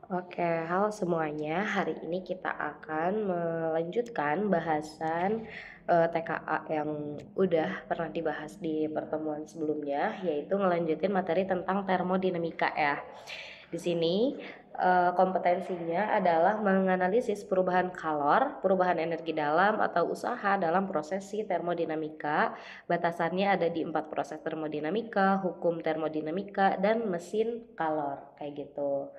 Oke, halo semuanya. Hari ini kita akan melanjutkan bahasan TKA yang udah pernah dibahas di pertemuan sebelumnya, yaitu ngelanjutin materi tentang termodinamika ya. Di sini kompetensinya adalah menganalisis perubahan kalor, perubahan energi dalam atau usaha dalam prosesi termodinamika. Batasannya ada di 4 proses termodinamika, hukum termodinamika, dan mesin kalor kayak gitu.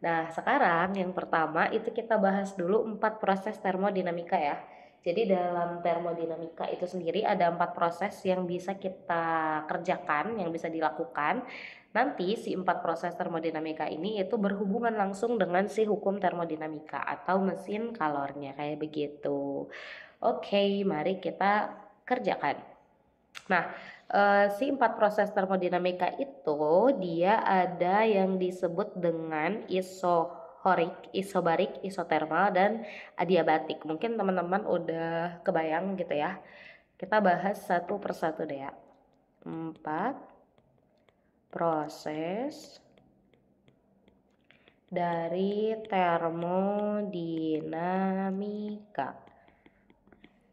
Nah, sekarang yang pertama itu kita bahas dulu 4 proses termodinamika ya. Jadi dalam termodinamika itu sendiri ada 4 proses yang bisa kita kerjakan, yang bisa dilakukan. Nanti si 4 proses termodinamika ini itu berhubungan langsung dengan si hukum termodinamika atau mesin kalornya kayak begitu. Oke, mari kita kerjakan. Nah, si 4 proses termodinamika itu dia ada yang disebut dengan isohorik, isobarik, isotermal, dan adiabatik. Mungkin teman-teman udah kebayang gitu ya. Kita bahas satu persatu deh ya. 4 proses dari termodinamika.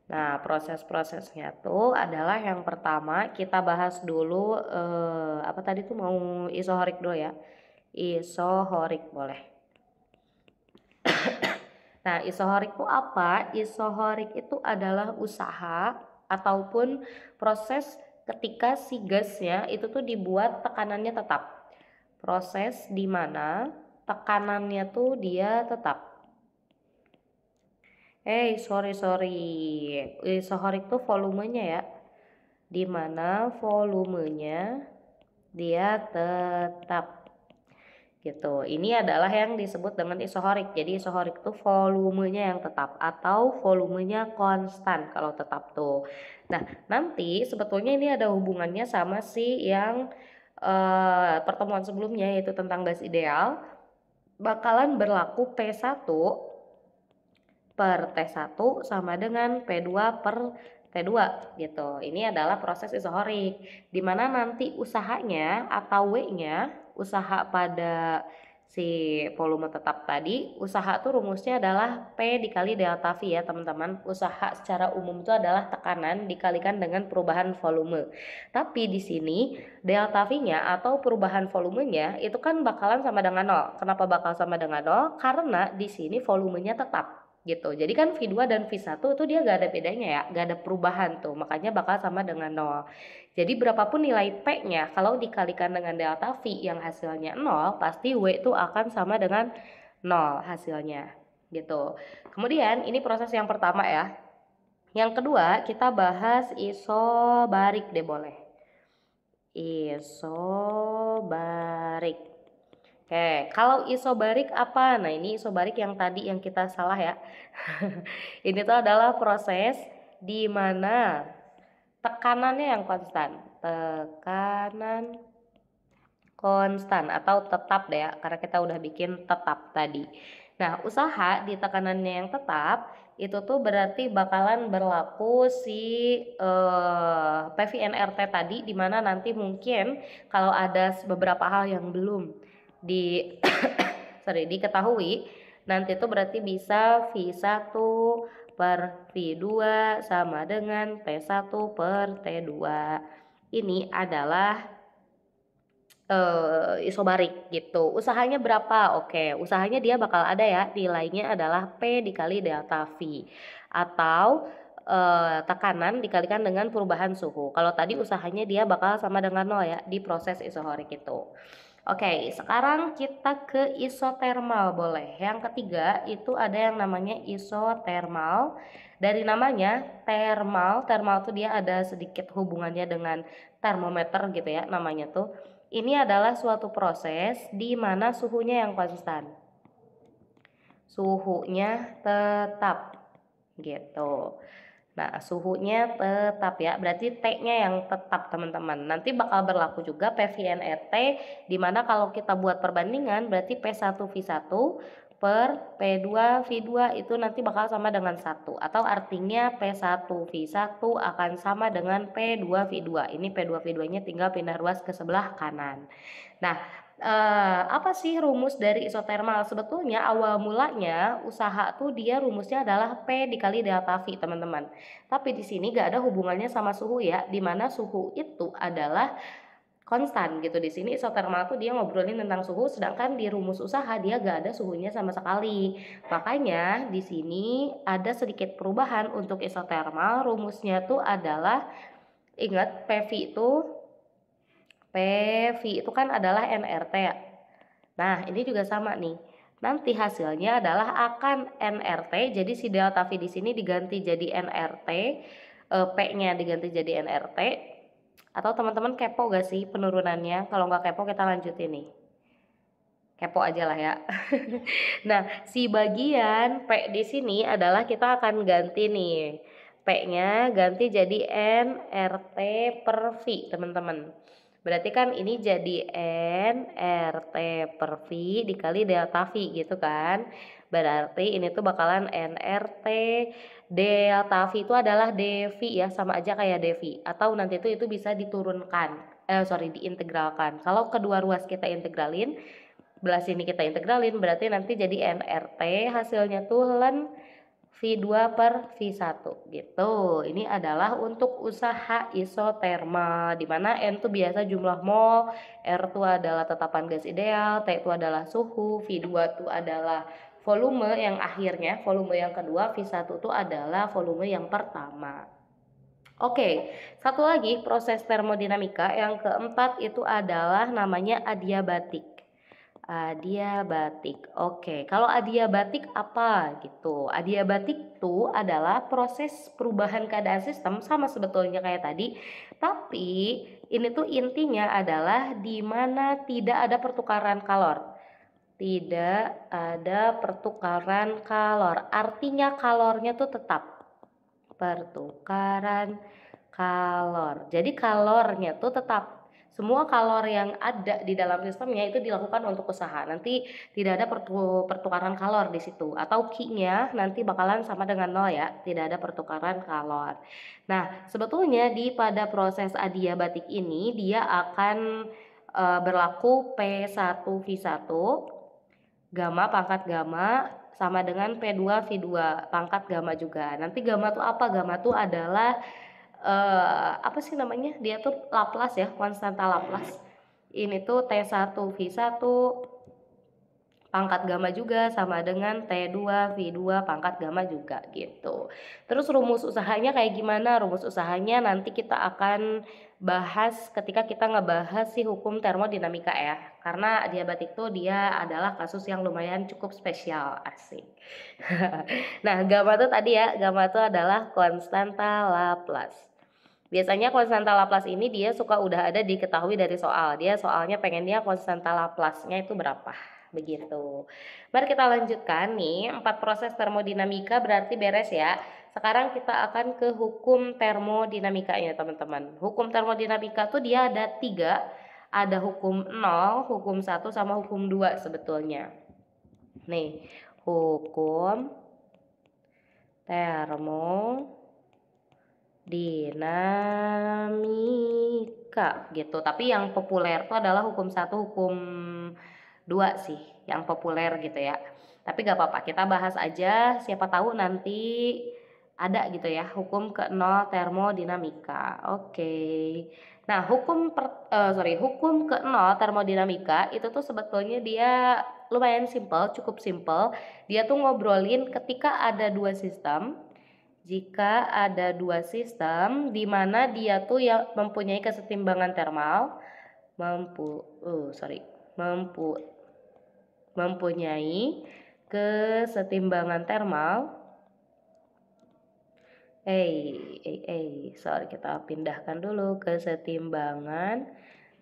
Nah, proses-prosesnya tuh adalah yang pertama kita bahas dulu apa tadi tuh mau isohorik dulu ya. Isohorik boleh. Nah, isohorik itu apa? Isohorik itu adalah usaha ataupun proses ketika si gasnya itu tuh dibuat tekanannya tetap. Proses di mana tekanannya tuh dia tetap. Sorry. Isohorik tuh volumenya ya. Di mana volumenya dia tetap gitu. Ini adalah yang disebut dengan isohorik. Jadi isohorik itu volumenya yang tetap atau volumenya konstan kalau tetap tuh. Nah, nanti sebetulnya ini ada hubungannya sama si yang pertemuan sebelumnya yaitu tentang gas ideal bakalan berlaku P1 per T1 sama dengan P2 per T2 gitu. Ini adalah proses isohorik di mana nanti usahanya atau W-nya, usaha pada si volume tetap tadi, usaha tuh rumusnya adalah P dikali delta V ya teman-teman. Usaha secara umum itu adalah tekanan dikalikan dengan perubahan volume. Tapi di sini delta V-nya atau perubahan volumenya itu kan bakalan sama dengan nol. Kenapa bakal sama dengan nol? Karena di sini volumenya tetap gitu. Jadi kan V2 dan V1 itu dia gak ada bedanya ya, gak ada perubahan tuh, makanya bakal sama dengan 0. Jadi berapapun nilai P-nya, kalau dikalikan dengan delta V yang hasilnya 0, pasti W itu akan sama dengan 0 hasilnya gitu. Kemudian ini proses yang pertama ya. Yang kedua kita bahas isobarik deh boleh. Isobarik. Oke, kalau isobarik apa? Nah, ini isobarik yang tadi yang kita salah ya. Ini tuh adalah proses di mana tekanannya yang konstan. Tekanan konstan atau tetap deh ya, karena kita udah bikin tetap tadi. Nah, usaha di tekanannya yang tetap itu tuh berarti bakalan berlaku si PVNRT tadi, dimana nanti mungkin kalau ada beberapa hal yang belum di diketahui, nanti itu berarti bisa V1 per V2 sama dengan T1 per T2. Ini adalah isobarik gitu. Usahanya berapa? Oke, usahanya dia bakal ada ya, nilainya adalah P dikali delta V atau tekanan dikalikan dengan perubahan suhu. Kalau tadi usahanya dia bakal sama dengan 0 ya di proses isohorik itu. Oke, sekarang kita ke isotermal boleh. Yang ketiga itu ada yang namanya isotermal. Dari namanya termal, termal tuh dia ada sedikit hubungannya dengan termometer gitu ya namanya tuh. Ini adalah suatu proses di mana suhunya yang konstan. Suhunya tetap gitu. Nah, suhunya tetap ya. Berarti T-nya yang tetap, teman-teman. Nanti bakal berlaku juga PVNRT di mana kalau kita buat perbandingan berarti P1V1 per P2V2 itu nanti bakal sama dengan 1 atau artinya P1V1 akan sama dengan P2V2. Ini P2V2-nya tinggal pindah ruas ke sebelah kanan. Nah, Apa sih rumus dari isotermal? Sebetulnya awal mulanya usaha tuh dia rumusnya adalah P dikali delta V, teman-teman. Tapi di sini gak ada hubungannya sama suhu ya, dimana suhu itu adalah konstan gitu. Di sini isotermal tuh dia ngobrolin tentang suhu, sedangkan di rumus usaha dia gak ada suhunya sama sekali. Makanya di sini ada sedikit perubahan untuk isotermal. Rumusnya tuh adalah, ingat PV itu kan adalah nRT ya. Nah, ini juga sama nih. Nanti hasilnya adalah akan nRT, jadi si delta V di sini diganti jadi nRT, P-nya diganti jadi nRT. Atau teman-teman kepo gak sih penurunannya? Kalau nggak kepo kita lanjutin nih. Kepo aja lah ya. Nah, si bagian P di sini adalah kita akan ganti nih. P-nya ganti jadi nRT per V, teman-teman. Berarti kan ini jadi nRT per V dikali delta V gitu kan. Berarti ini tuh bakalan nRT delta V itu adalah dV ya, sama aja kayak dV. Atau nanti itu bisa diturunkan, diintegralkan. Kalau kedua ruas kita integralin, belah sini kita integralin, berarti nanti jadi nRT hasilnya tuh ln V2 per V1 gitu. Ini adalah untuk usaha isotermal, dimana N itu biasa jumlah mol, R itu adalah tetapan gas ideal, T itu adalah suhu, V2 itu adalah volume yang akhirnya, volume yang kedua, V1 itu adalah volume yang pertama. Oke, satu lagi proses termodinamika yang keempat itu adalah namanya adiabatik. Adiabatik. Oke, kalau adiabatik apa gitu? Adiabatik itu adalah proses perubahan keadaan sistem sama sebetulnya kayak tadi, tapi ini tuh intinya adalah di mana tidak ada pertukaran kalor. Tidak ada pertukaran kalor. Artinya kalornya tuh tetap pertukaran kalor. Jadi kalornya tuh tetap, semua kalor yang ada di dalam sistemnya itu dilakukan untuk usaha. Nanti tidak ada pertukaran kalor di situ, atau Q-nya nanti bakalan sama dengan 0 ya, tidak ada pertukaran kalor. Nah, sebetulnya pada proses adiabatik ini dia akan berlaku P1V1 gamma pangkat gamma sama dengan P2 V2 pangkat gamma juga. Nanti gamma tuh apa? Gamma tuh adalah apa sih namanya? Dia tuh Laplace ya, konstanta Laplace. Ini tuh T1V1 pangkat gamma juga sama dengan T2V2 pangkat gamma juga gitu. Terus rumus usahanya kayak gimana? Rumus usahanya nanti kita akan bahas ketika kita ngebahas si hukum termodinamika ya. Karena adiabatik tuh dia adalah kasus yang lumayan cukup spesial, asik. Nah, gamma tuh tadi ya, gamma tuh adalah konstanta Laplace. Biasanya konstanta Laplace ini dia suka udah ada diketahui dari soal. Dia soalnya pengennya konstanta Laplace-nya itu berapa. Begitu. Mari kita lanjutkan nih, 4 proses termodinamika berarti beres ya. Sekarang kita akan ke hukum termodinamikanya teman-teman. Hukum termodinamika tuh dia ada 3. Ada hukum 0, hukum 1, sama hukum 2 sebetulnya. Nih, hukum termodinamika gitu. Tapi yang populer tuh adalah hukum 1, hukum 2 sih yang populer gitu ya. Tapi gak apa-apa, kita bahas aja, siapa tahu nanti ada gitu ya hukum ke-0 termodinamika. Oke. Nah, hukum ke-0 termodinamika itu tuh sebetulnya dia lumayan simple, cukup simple. Dia tuh ngobrolin ketika ada dua sistem. Jika ada dua sistem di mana dia tuh yang mempunyai kesetimbangan termal, mempunyai kesetimbangan termal. Kita pindahkan dulu kesetimbangan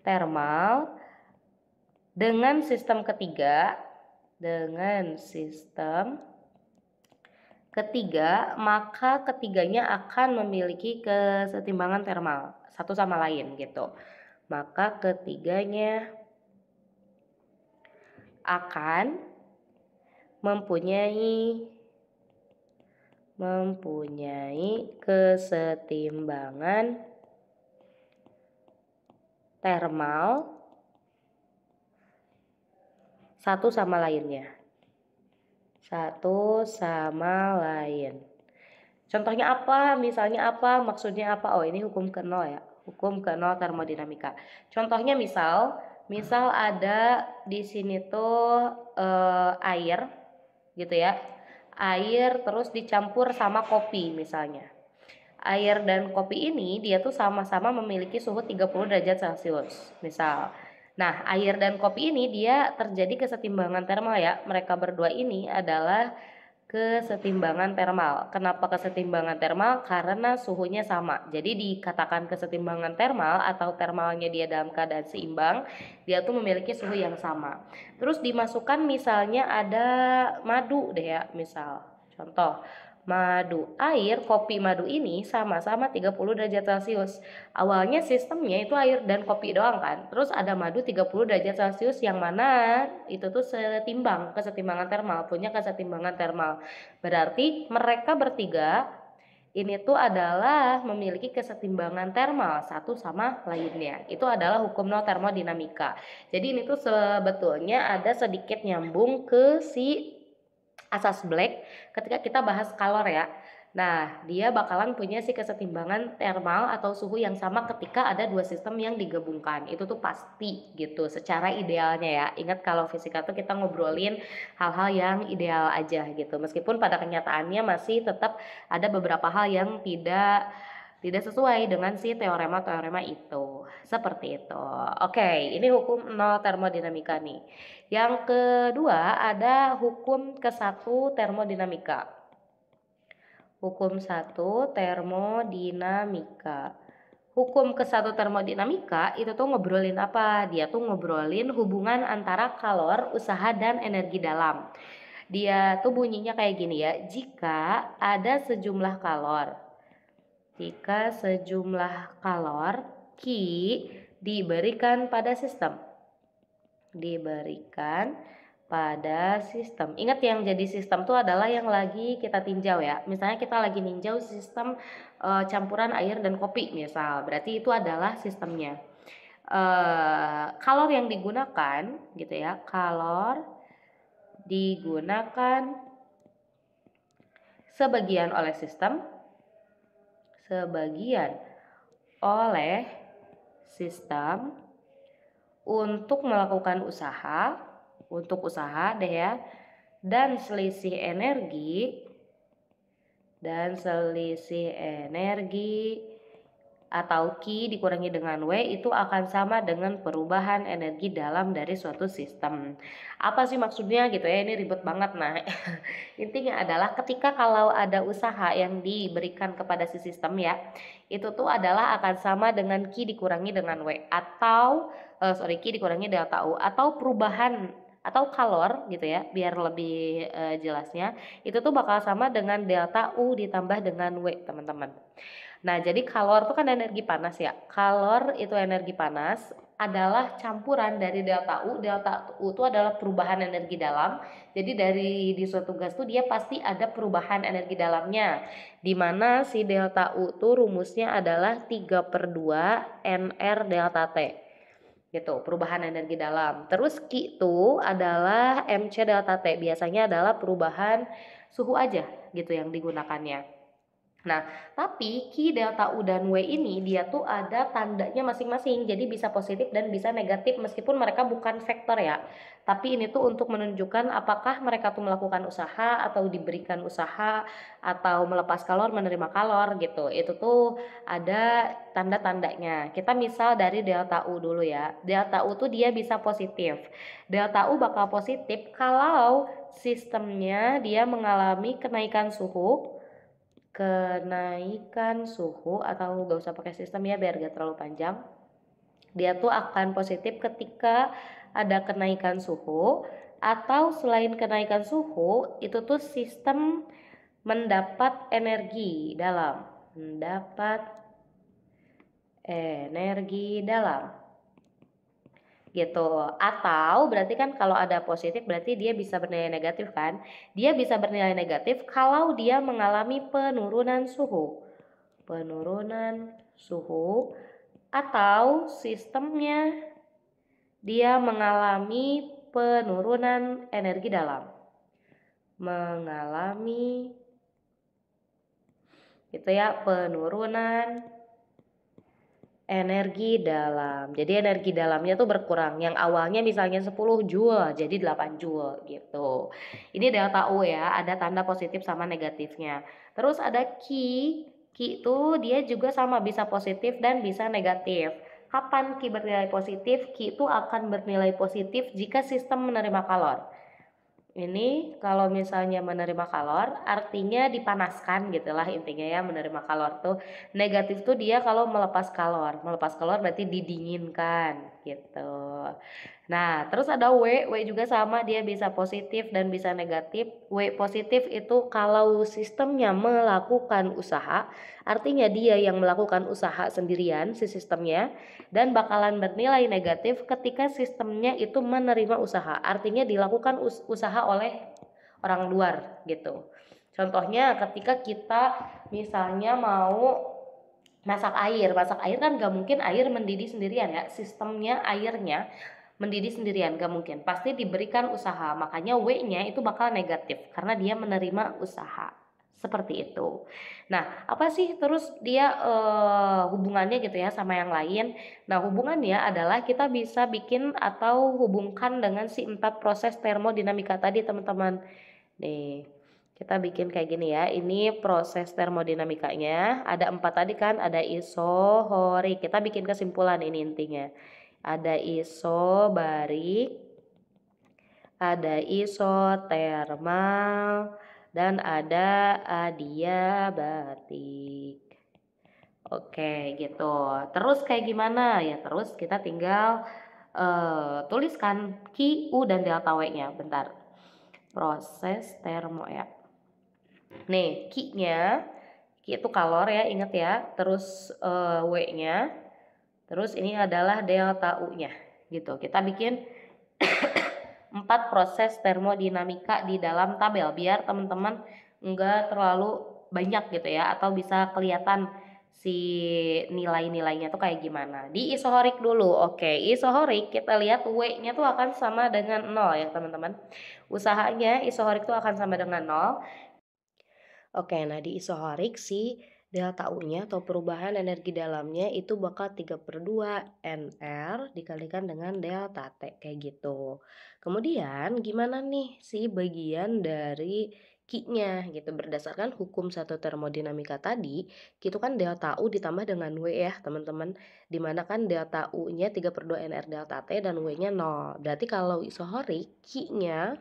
termal dengan sistem ketiga. Maka ketiganya akan memiliki kesetimbangan termal satu sama lain gitu. Maka ketiganya akan mempunyai kesetimbangan termal satu sama lainnya. Satu sama lain. Contohnya apa? Misalnya apa? Maksudnya apa? Oh, ini hukum ke-0 ya. Hukum ke-0 termodinamika. Contohnya misal ada di sini tuh air gitu ya. Air terus dicampur sama kopi misalnya. Air dan kopi ini dia tuh sama-sama memiliki suhu 30 derajat Celcius. Misal. Nah, air dan kopi ini dia terjadi kesetimbangan termal ya. Mereka berdua ini adalah kesetimbangan termal. Kenapa kesetimbangan termal? Karena suhunya sama. Jadi dikatakan kesetimbangan termal atau termalnya dia dalam keadaan seimbang, dia tuh memiliki suhu yang sama. Terus dimasukkan misalnya ada madu deh ya, misal. Contoh, madu, air, kopi madu ini sama-sama 30 derajat Celcius. Awalnya sistemnya itu air dan kopi doang kan. Terus ada madu 30 derajat Celcius yang mana itu tuh setimbang, kesetimbangan termal, punya kesetimbangan termal. Berarti mereka bertiga ini tuh adalah memiliki kesetimbangan termal satu sama lainnya. Itu adalah hukum nol termodinamika. Jadi ini tuh sebetulnya ada sedikit nyambung ke si asas Black ketika kita bahas kalor ya. Nah, dia bakalan punya si kesetimbangan termal atau suhu yang sama ketika ada dua sistem yang digabungkan. Itu tuh pasti gitu secara idealnya ya. Ingat kalau fisika tuh kita ngobrolin hal-hal yang ideal aja gitu. Meskipun pada kenyataannya masih tetap ada beberapa hal yang tidak sesuai dengan si teorema-teorema itu. Seperti itu. Oke, ini hukum nol termodinamika nih. Yang kedua ada hukum ke-1 termodinamika. Hukum 1 termodinamika. Hukum ke-1 termodinamika itu tuh ngobrolin apa? Dia tuh ngobrolin hubungan antara kalor, usaha, dan energi dalam. Dia tuh bunyinya kayak gini ya. Jika ada sejumlah kalor, Q diberikan pada sistem. Ingat yang jadi sistem itu adalah yang lagi kita tinjau ya. Misalnya kita lagi ninjau sistem campuran air dan kopi misal. Berarti itu adalah sistemnya. Kalor yang digunakan gitu ya. Kalor digunakan sebagian oleh sistem untuk melakukan usaha deh ya, dan selisih energi atau Q dikurangi dengan W itu akan sama dengan perubahan energi dalam dari suatu sistem. Apa sih maksudnya gitu ya, ini ribet banget. Nah intinya adalah ketika kalau ada usaha yang diberikan kepada si sistem ya, itu tuh adalah akan sama dengan Q dikurangi dengan W atau Q dikurangi delta U, atau perubahan atau kalor gitu ya, biar lebih jelasnya itu tuh bakal sama dengan delta U ditambah dengan W teman-teman. Nah, jadi kalor itu kan energi panas ya. Kalor itu energi panas adalah campuran dari delta U. Delta U itu adalah perubahan energi dalam. Jadi di suatu gas tuh dia pasti ada perubahan energi dalamnya. Di mana si delta U itu rumusnya adalah 3/2 NR delta T. Gitu, perubahan energi dalam. Terus Q itu adalah MC delta T. Biasanya adalah perubahan suhu aja gitu yang digunakannya. Nah, tapi Q, delta U, dan W ini dia tuh ada tandanya masing-masing. Jadi bisa positif dan bisa negatif meskipun mereka bukan vektor ya. Tapi ini tuh untuk menunjukkan apakah mereka tuh melakukan usaha atau diberikan usaha atau melepas kalor, menerima kalor gitu. Itu tuh ada tanda-tandanya. Kita misal dari delta U dulu ya. Delta U tuh dia bisa positif. Delta U bakal positif kalau sistemnya dia mengalami kenaikan suhu atau gak usah pakai sistem ya biar gak terlalu panjang. Dia tuh akan positif ketika ada kenaikan suhu, atau selain kenaikan suhu itu tuh sistem mendapat energi dalam gitu. Atau berarti kan kalau ada positif berarti dia bisa bernilai negatif kan. Dia bisa bernilai negatif kalau dia mengalami penurunan suhu atau sistemnya dia mengalami penurunan energi dalam. Mengalami gitu ya, penurunan energi dalam. Jadi energi dalamnya tuh berkurang. Yang awalnya misalnya 10 joule jadi 8 joule gitu. Ini delta U ya, ada tanda positif sama negatifnya. Terus ada Qi. Qi itu dia juga sama bisa positif dan bisa negatif. Kapan Qi bernilai positif? Qi itu akan bernilai positif jika sistem menerima kalor. Ini kalau misalnya menerima kalor artinya dipanaskan gitulah intinya ya, menerima kalor tuh. Negatif tuh dia kalau melepas kalor. Melepas kalor berarti didinginkan gitu. Nah, terus ada W juga sama, dia bisa positif dan bisa negatif. W positif itu kalau sistemnya melakukan usaha, artinya dia yang melakukan usaha sendirian si sistemnya, dan bakalan bernilai negatif ketika sistemnya itu menerima usaha, artinya dilakukan usaha oleh orang luar gitu. Contohnya ketika kita misalnya mau masak air kan gak mungkin air mendidih sendirian ya, sistemnya airnya mendidih sendirian gak mungkin, pasti diberikan usaha, makanya W-nya itu bakal negatif karena dia menerima usaha seperti itu. Nah, apa sih terus dia hubungannya gitu ya sama yang lain? Nah, hubungannya adalah kita bisa bikin atau hubungkan dengan si 4 proses termodinamika tadi teman-teman. Nih, kita bikin kayak gini ya. Ini proses termodinamikanya. Ada 4 tadi kan, ada isohorik. Kita bikin kesimpulan ini intinya. Ada isobarik, ada isotermal, dan ada adiabatik. Oke, gitu. Terus kayak gimana? Ya terus kita tinggal tuliskan Q, U, dan delta W-nya. Bentar. Proses termo ya. Nih, Q-nya, Q itu kalor ya, ingat ya. Terus W-nya. Terus ini adalah delta U-nya. Gitu. Kita bikin 4 proses termodinamika di dalam tabel biar teman-teman enggak terlalu banyak gitu ya, atau bisa kelihatan si nilai-nilainya tuh kayak gimana. Di isohorik dulu. Oke, isohorik kita lihat W-nya tuh akan sama dengan 0 ya teman-teman. Usahanya isohorik tuh akan sama dengan 0. Oke, nah di isohorik si delta U-nya atau perubahan energi dalamnya itu bakal 3/2 NR dikalikan dengan delta T kayak gitu. Kemudian gimana nih si bagian dari Q-nya gitu, berdasarkan hukum satu termodinamika tadi, itu kan delta U ditambah dengan W ya teman-teman, dimana kan delta U-nya 3/2 NR delta T dan W-nya 0. Berarti kalau isohorik Q-nya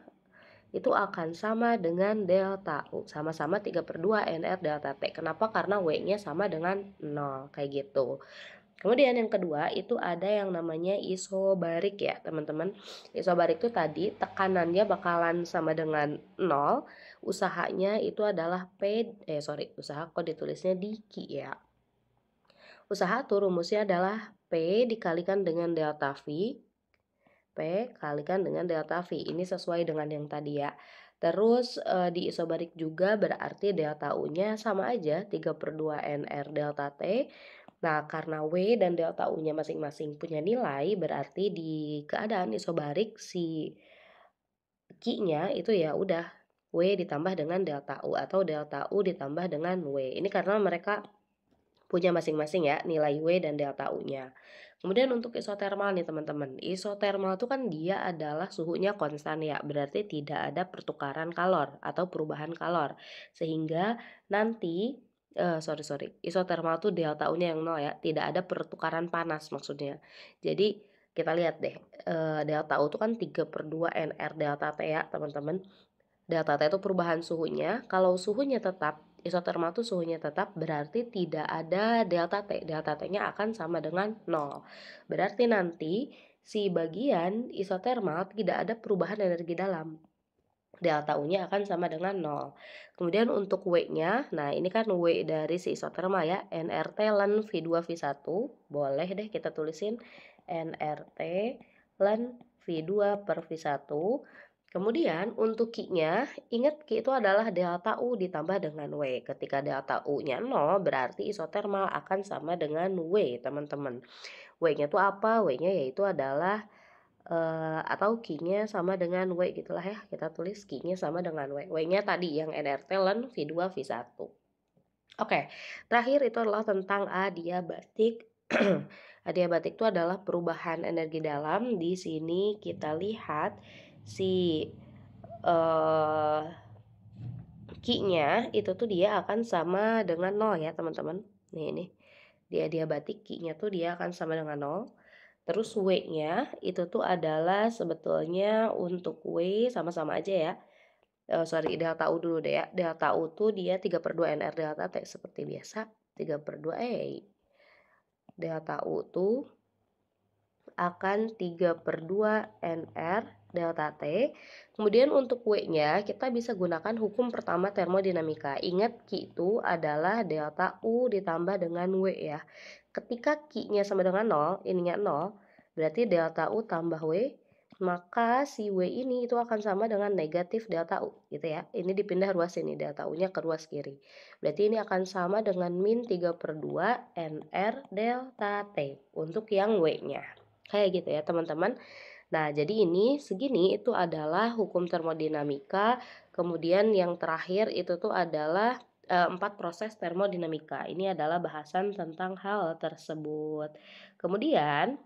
itu akan sama dengan delta U, sama-sama 3/2 NR delta T. Kenapa? Karena W-nya sama dengan 0, kayak gitu. Kemudian yang kedua itu ada yang namanya isobarik ya teman-teman. Isobarik itu tadi tekanannya bakalan sama dengan 0, usahanya itu adalah usaha kok ditulisnya di Q ya. Usaha tuh rumusnya adalah P dikalikan dengan delta V, P kalikan dengan delta V. Ini sesuai dengan yang tadi ya. Terus di isobarik juga berarti delta U-nya sama aja 3/2 NR delta T. Nah, karena W dan delta U-nya masing-masing punya nilai, berarti di keadaan isobarik si Q-nya itu ya udah W ditambah dengan delta U atau delta U ditambah dengan W. Ini karena mereka punya masing-masing ya nilai W dan delta U-nya. Kemudian untuk isotermal nih teman-teman. Isotermal itu kan dia adalah suhunya konstan ya, berarti tidak ada pertukaran kalor atau perubahan kalor. Sehingga nanti isotermal tuh delta U-nya yang 0 ya, tidak ada pertukaran panas maksudnya. Jadi kita lihat deh, delta U itu kan 3/2 NR delta T ya teman-teman. Delta T itu perubahan suhunya. Kalau suhunya tetap, isotermal itu suhunya tetap, berarti tidak ada delta T. Delta T-nya akan sama dengan 0. Berarti nanti si bagian isotermal tidak ada perubahan energi dalam. Delta U-nya akan sama dengan 0. Kemudian untuk W-nya, nah ini kan W dari si isotermal ya, nRT ln V2V1. Boleh deh kita tulisin nRT ln V2/V1. Kemudian untuk Q-nya, ingat Q itu adalah delta U ditambah dengan W. Ketika delta U-nya 0, berarti isotermal akan sama dengan W, teman-teman. W-nya itu apa? W-nya yaitu adalah atau Q-nya sama dengan W gitulah ya. Kita tulis Q-nya sama dengan W. W-nya tadi yang NRT ln V2 V1. Oke, terakhir itu adalah tentang adiabatik. Adiabatik itu adalah perubahan energi dalam. Di sini kita lihat si Q-nya itu tuh dia akan sama dengan 0 ya teman-teman. Nih di adiabatik Q-nya tuh dia akan sama dengan 0. Terus W-nya itu tuh adalah sebetulnya untuk W sama-sama aja ya. Sorry, delta U dulu deh ya. Delta U tuh dia 3/2 NR delta T seperti biasa. 3/2 delta U tuh akan 3/2 NR delta T. Kemudian untuk W-nya kita bisa gunakan hukum pertama termodinamika. Ingat Q itu adalah delta U ditambah dengan W ya. Ketika Q-nya sama dengan 0, ininya 0, berarti delta U tambah W, maka si W ini itu akan sama dengan negatif delta U gitu ya. Ini dipindah ruas ini, delta U-nya ke ruas kiri. Berarti ini akan sama dengan min 3/2 NR delta T untuk yang W-nya. Kayak gitu ya teman-teman. Nah, jadi ini segini itu adalah hukum termodinamika. Kemudian yang terakhir itu tuh adalah 4 proses termodinamika. Ini adalah bahasan tentang hal tersebut. Kemudian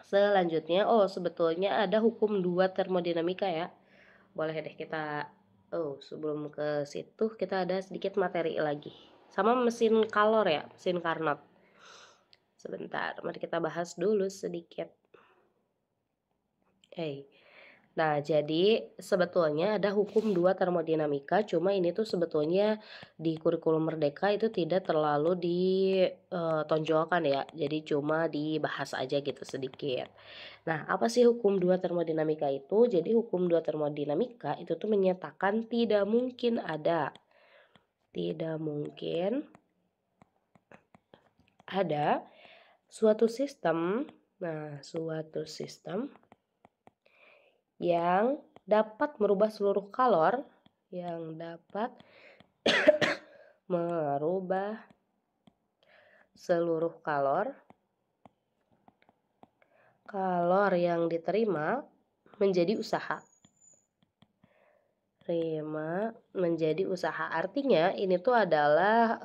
selanjutnya, sebetulnya ada hukum 2 termodinamika ya. Boleh deh kita, sebelum ke situ kita ada sedikit materi lagi. Sama mesin Carnot ya, mesin Carnot. Sebentar, mari kita bahas dulu sedikit. Nah, jadi sebetulnya ada hukum 2 termodinamika, cuma ini tuh sebetulnya di kurikulum Merdeka itu tidak terlalu ditonjolkan ya. Jadi cuma dibahas aja gitu sedikit. Nah, apa sih hukum 2 termodinamika itu? Jadi hukum 2 termodinamika itu tuh menyatakan tidak mungkin ada suatu sistem, suatu sistem yang dapat merubah seluruh kalor yang diterima menjadi usaha. Artinya ini tuh adalah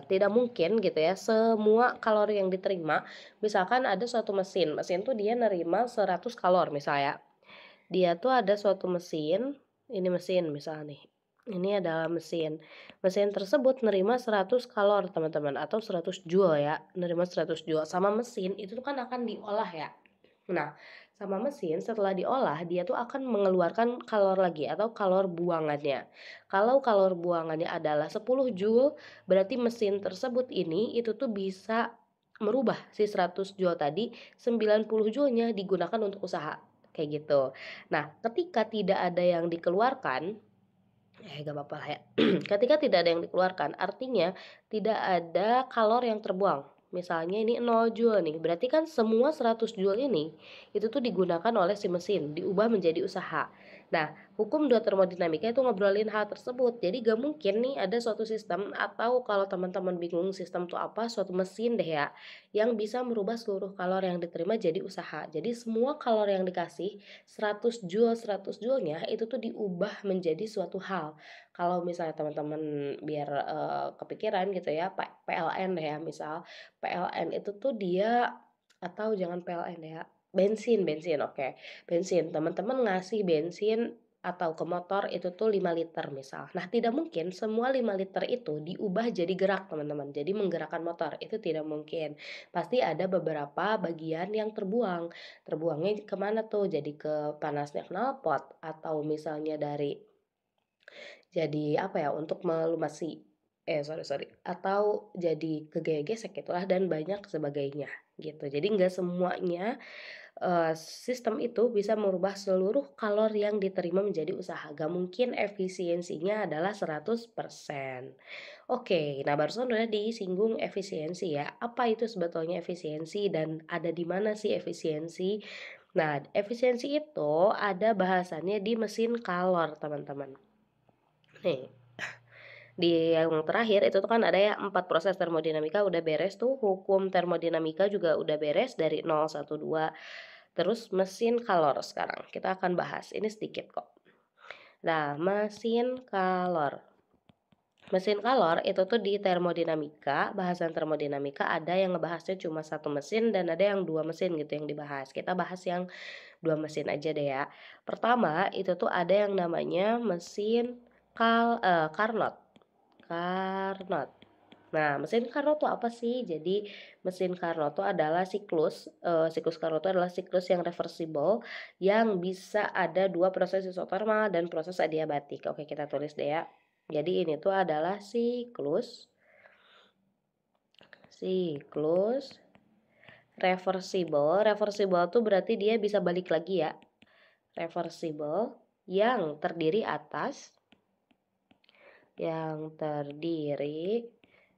tidak mungkin gitu ya, semua kalori yang diterima. Misalkan ada suatu mesin tuh dia nerima 100 kalor misalnya. Dia tuh ada suatu mesin, ini mesin misalnya nih. Ini adalah mesin. Mesin tersebut nerima 100 kalor teman-teman, atau 100 joule ya. Nerima 100 joule. Sama mesin itu tuh kan akan diolah ya. Nah, sama mesin setelah diolah dia tuh akan mengeluarkan kalor lagi atau kalor buangannya. Kalau kalor buangannya adalah 10 joule, berarti mesin tersebut ini itu tuh bisa merubah si 100 joule tadi, 90 joule-nya digunakan untuk usaha. Kayak gitu. Nah, ketika tidak ada yang dikeluarkan, gak apa-apa lah ya. Ketika tidak ada yang dikeluarkan, artinya tidak ada kalor yang terbuang. Misalnya ini 0 joule nih, berarti kan semua 100 joule ini itu tuh digunakan oleh si mesin, diubah menjadi usaha. Nah, hukum 2 termodinamika itu ngobrolin hal tersebut. Jadi gak mungkin nih ada suatu sistem, atau kalau teman-teman bingung sistem itu apa, suatu mesin deh ya, yang bisa merubah seluruh kalor yang diterima jadi usaha. Jadi semua kalor yang dikasih 100 joule-nya itu tuh diubah menjadi suatu hal. Kalau misalnya teman-teman biar kepikiran gitu ya, PLN deh ya, misal PLN itu tuh dia, atau jangan PLN ya, bensin oke. Bensin, teman-teman ngasih bensin atau ke motor itu tuh 5 liter misal. Nah, tidak mungkin semua 5 liter itu diubah jadi gerak teman-teman, jadi menggerakkan motor, itu tidak mungkin. Pasti ada beberapa bagian yang terbuang. Terbuangnya kemana tuh? Jadi ke panasnya knalpot, atau misalnya untuk melumasi, atau jadi ke gaya gesek itulah, dan banyak sebagainya gitu. Jadi nggak semuanya sistem itu bisa merubah seluruh kalor yang diterima menjadi usaha. Gak mungkin efisiensinya adalah 100%. Oke, nah barusan udah disinggung efisiensi ya. Apa itu sebetulnya efisiensi dan ada di mana sih efisiensi? Nah, efisiensi itu ada bahasannya di mesin kalor, teman-teman. Nih, di yang terakhir itu tuh kan ada ya 4 proses termodinamika udah beres tuh, hukum termodinamika juga udah beres dari 0, 1, 2 Terus mesin kalor sekarang kita akan bahas, ini sedikit kok. Nah, mesin kalor. Mesin kalor itu tuh di termodinamika, bahasan termodinamika ada yang ngebahasnya cuma satu mesin dan ada yang dua mesin gitu yang dibahas. Kita bahas yang dua mesin aja deh ya. Pertama itu tuh ada yang namanya mesin Carnot. Carnot. Nah, mesin Carnot tuh apa sih? Jadi mesin Carnot tuh adalah siklus Carnot tuh adalah siklus yang reversible yang bisa ada dua proses isotermal dan proses adiabatik. Oke, kita tulis deh ya. Jadi ini tuh adalah siklus reversible. Reversible tuh berarti dia bisa balik lagi ya. Reversible yang terdiri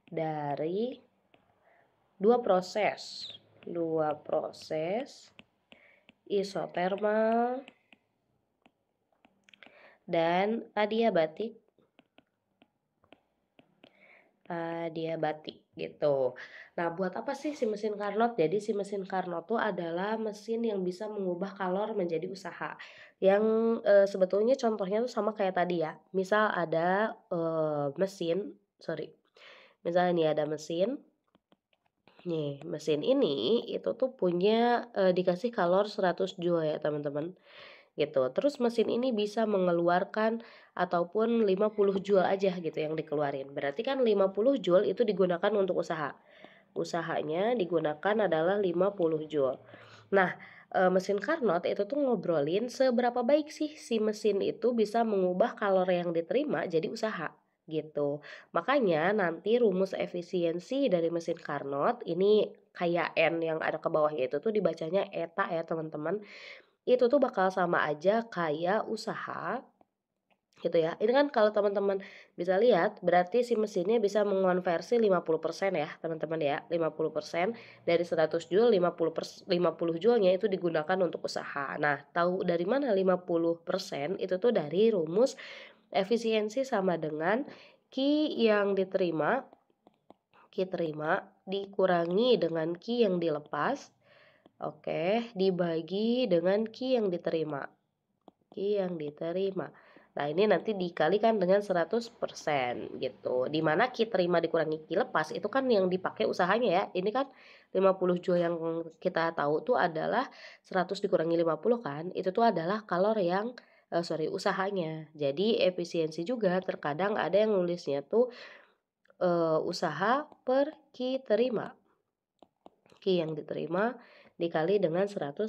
dari dua proses isotermal dan adiabatik gitu. Nah, buat apa sih si mesin Carnot? Jadi si mesin Carnot tuh adalah mesin yang bisa mengubah kalor menjadi usaha. Yang sebetulnya contohnya tuh sama kayak tadi ya. Misal ada misalnya nih ada mesin. Nih, mesin ini itu tuh punya dikasih kalor 100 joule ya, teman-teman. Gitu. Terus mesin ini bisa mengeluarkan ataupun 50 joule aja gitu yang dikeluarin. Berarti kan 50 joule itu digunakan untuk usaha. Usahanya digunakan adalah 50 joule. Nah, mesin Carnot itu tuh ngobrolin seberapa baik sih si mesin itu bisa mengubah kalor yang diterima jadi usaha gitu. Makanya nanti rumus efisiensi dari mesin Carnot ini kayak N yang ada ke bawahnya itu tuh dibacanya eta ya teman-teman. Itu tuh bakal sama aja kayak usaha gitu ya. Ini kan kalau teman-teman bisa lihat berarti si mesinnya bisa mengonversi 50% ya, teman-teman ya. 50% dari 100 joule 50 joule-nya itu digunakan untuk usaha. Nah, tahu dari mana 50%? Itu tuh dari rumus efisiensi sama dengan Q yang diterima dikurangi dengan Q yang dilepas. Oke, dibagi dengan Q yang diterima. Nah, ini nanti dikalikan dengan 100% gitu. Dimana Ki terima dikurangi Ki lepas itu kan yang dipakai usahanya ya. Ini kan 50 joule yang kita tahu tuh adalah 100 dikurangi 50 kan. Itu tuh adalah kalor yang usahanya. Jadi efisiensi juga terkadang ada yang nulisnya tuh usaha per Ki terima. Ki yang diterima dikali dengan 100%.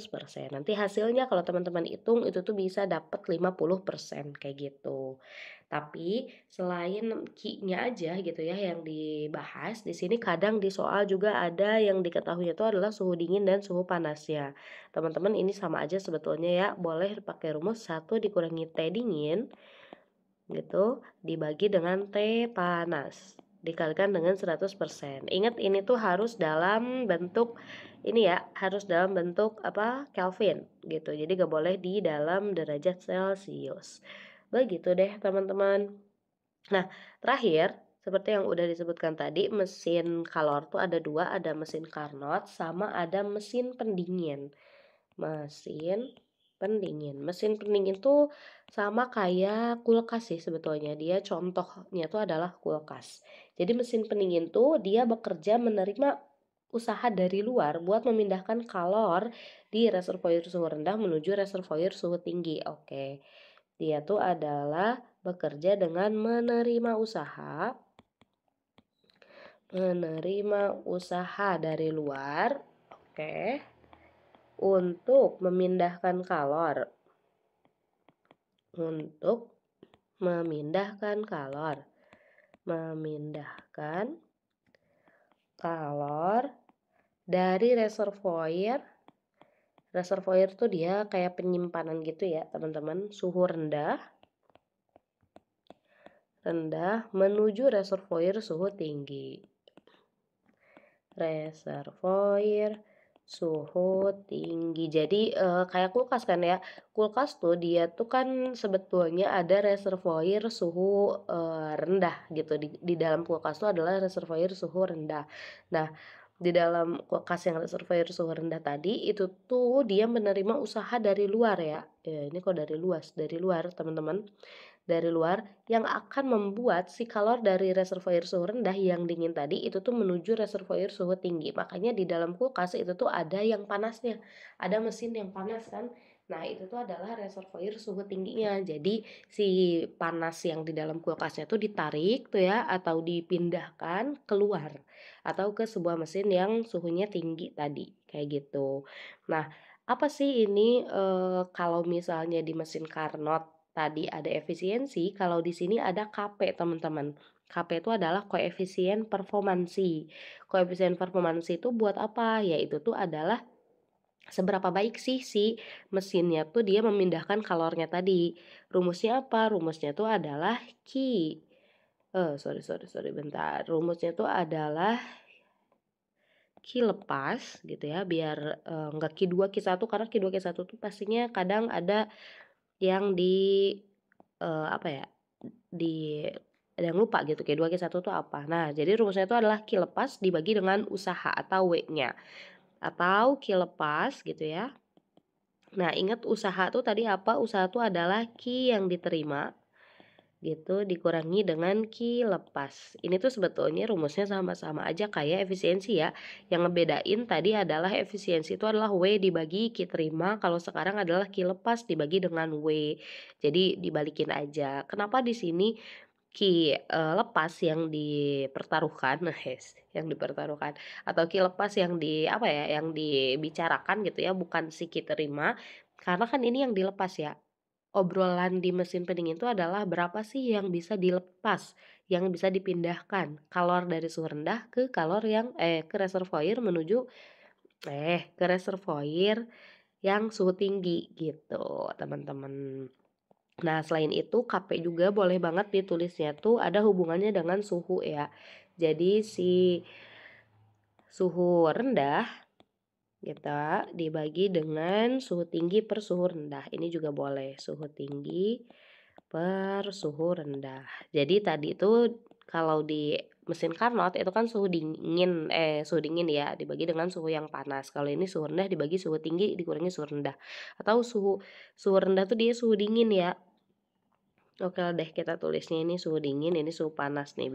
Nanti hasilnya kalau teman-teman hitung itu tuh bisa dapat 50% kayak gitu. Tapi selain Q-nya aja gitu ya yang dibahas, di sini kadang di soal juga ada yang diketahui itu adalah suhu dingin dan suhu panasnya. Teman-teman ini sama aja sebetulnya ya, boleh pakai rumus 1 dikurangi T dingin gitu dibagi dengan T panas dikalikan dengan 100%. Ingat ini tuh harus dalam bentuk Kelvin gitu. Jadi gak boleh di dalam derajat Celcius. Begitu deh teman-teman. Nah, terakhir seperti yang udah disebutkan tadi, mesin kalor tuh ada dua, ada mesin Carnot sama ada mesin pendingin. Mesin pendingin tuh sama kayak kulkas sih sebetulnya. Dia contohnya tuh adalah kulkas. Jadi mesin pendingin tuh dia bekerja menerima usaha dari luar buat memindahkan kalor di reservoir suhu rendah menuju reservoir suhu tinggi. Oke. Dia tuh adalah bekerja dengan menerima usaha dari luar. Oke. Untuk memindahkan kalor dari reservoir tuh dia kayak penyimpanan gitu ya teman-teman, suhu rendah menuju reservoir suhu tinggi. Jadi kayak kulkas kan ya. Kulkas tuh dia tuh kan sebetulnya ada reservoir suhu rendah gitu. Di dalam kulkas tuh adalah reservoir suhu rendah. Nah, di dalam kulkas yang reservoir suhu rendah tadi itu tuh dia menerima usaha dari luar ya. Ya ini kok dari luar teman-teman. Dari luar yang akan membuat si kalor dari reservoir suhu rendah yang dingin tadi itu tuh menuju reservoir suhu tinggi. Makanya di dalam kulkas itu tuh ada yang panasnya. Ada mesin yang panas kan. Nah, itu tuh adalah reservoir suhu tingginya. Jadi si panas yang di dalam kulkasnya tuh ditarik tuh ya atau dipindahkan keluar atau ke sebuah mesin yang suhunya tinggi tadi kayak gitu. Nah, apa sih ini kalau misalnya di mesin Carnot tadi ada efisiensi, kalau di sini ada KP teman-teman. KP itu adalah koefisien performansi. Koefisien performansi itu buat apa? Yaitu tuh adalah seberapa baik sih si mesinnya tuh dia memindahkan kalornya tadi. Rumusnya apa? Rumusnya tuh adalah sorry bentar. Rumusnya tuh adalah Q lepas gitu ya, biar nggak Q2 Q1 karena Q2 Q1 tuh pastinya kadang ada yang apa ya, ada yang lupa gitu Q2 Q1 tuh apa. Nah, jadi rumusnya itu adalah Q lepas dibagi dengan usaha atau W-nya. Atau Q lepas gitu ya. Nah, ingat usaha tuh tadi apa? Usaha tuh adalah Q yang diterima gitu dikurangi dengan Q lepas. Ini tuh sebetulnya rumusnya sama-sama aja kayak efisiensi ya. Yang ngebedain tadi adalah efisiensi itu adalah W dibagi Q terima, kalau sekarang adalah Q lepas dibagi dengan W. Jadi dibalikin aja. Kenapa di sini lepas yang dipertaruhkan, yang dipertaruhkan atau lepas yang apa ya, yang dibicarakan gitu ya, bukan si terima, karena kan ini yang dilepas ya. Obrolan di mesin pendingin itu adalah berapa sih yang bisa dilepas, yang bisa dipindahkan kalor dari suhu rendah ke kalor yang ke reservoir menuju ke reservoir yang suhu tinggi gitu, teman-teman. Nah, selain itu KP juga boleh banget ditulisnya tuh ada hubungannya dengan suhu ya. Jadi si suhu rendah kita dibagi dengan suhu tinggi per suhu rendah. Ini juga boleh, suhu tinggi per suhu rendah. Jadi tadi itu kalau di mesin Carnot itu kan suhu dingin ya dibagi dengan suhu yang panas. Kalau ini suhu rendah dibagi suhu tinggi dikurangi suhu rendah. Atau suhu rendah tuh dia suhu dingin ya. Oke deh kita tulisnya ini suhu dingin, ini suhu panas nih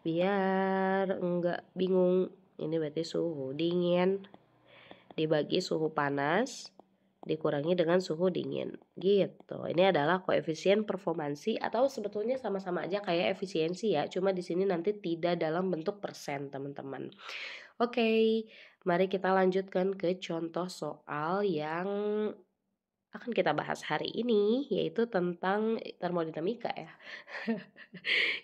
biar enggak bingung. Ini berarti suhu dingin dibagi suhu panas dikurangi dengan suhu dingin gitu. Ini adalah koefisien performansi atau sebetulnya sama-sama aja kayak efisiensi ya, cuma di sini nanti tidak dalam bentuk persen teman-teman. Oke, mari kita lanjutkan ke contoh soal yang akan kita bahas hari ini, yaitu tentang termodinamika ya.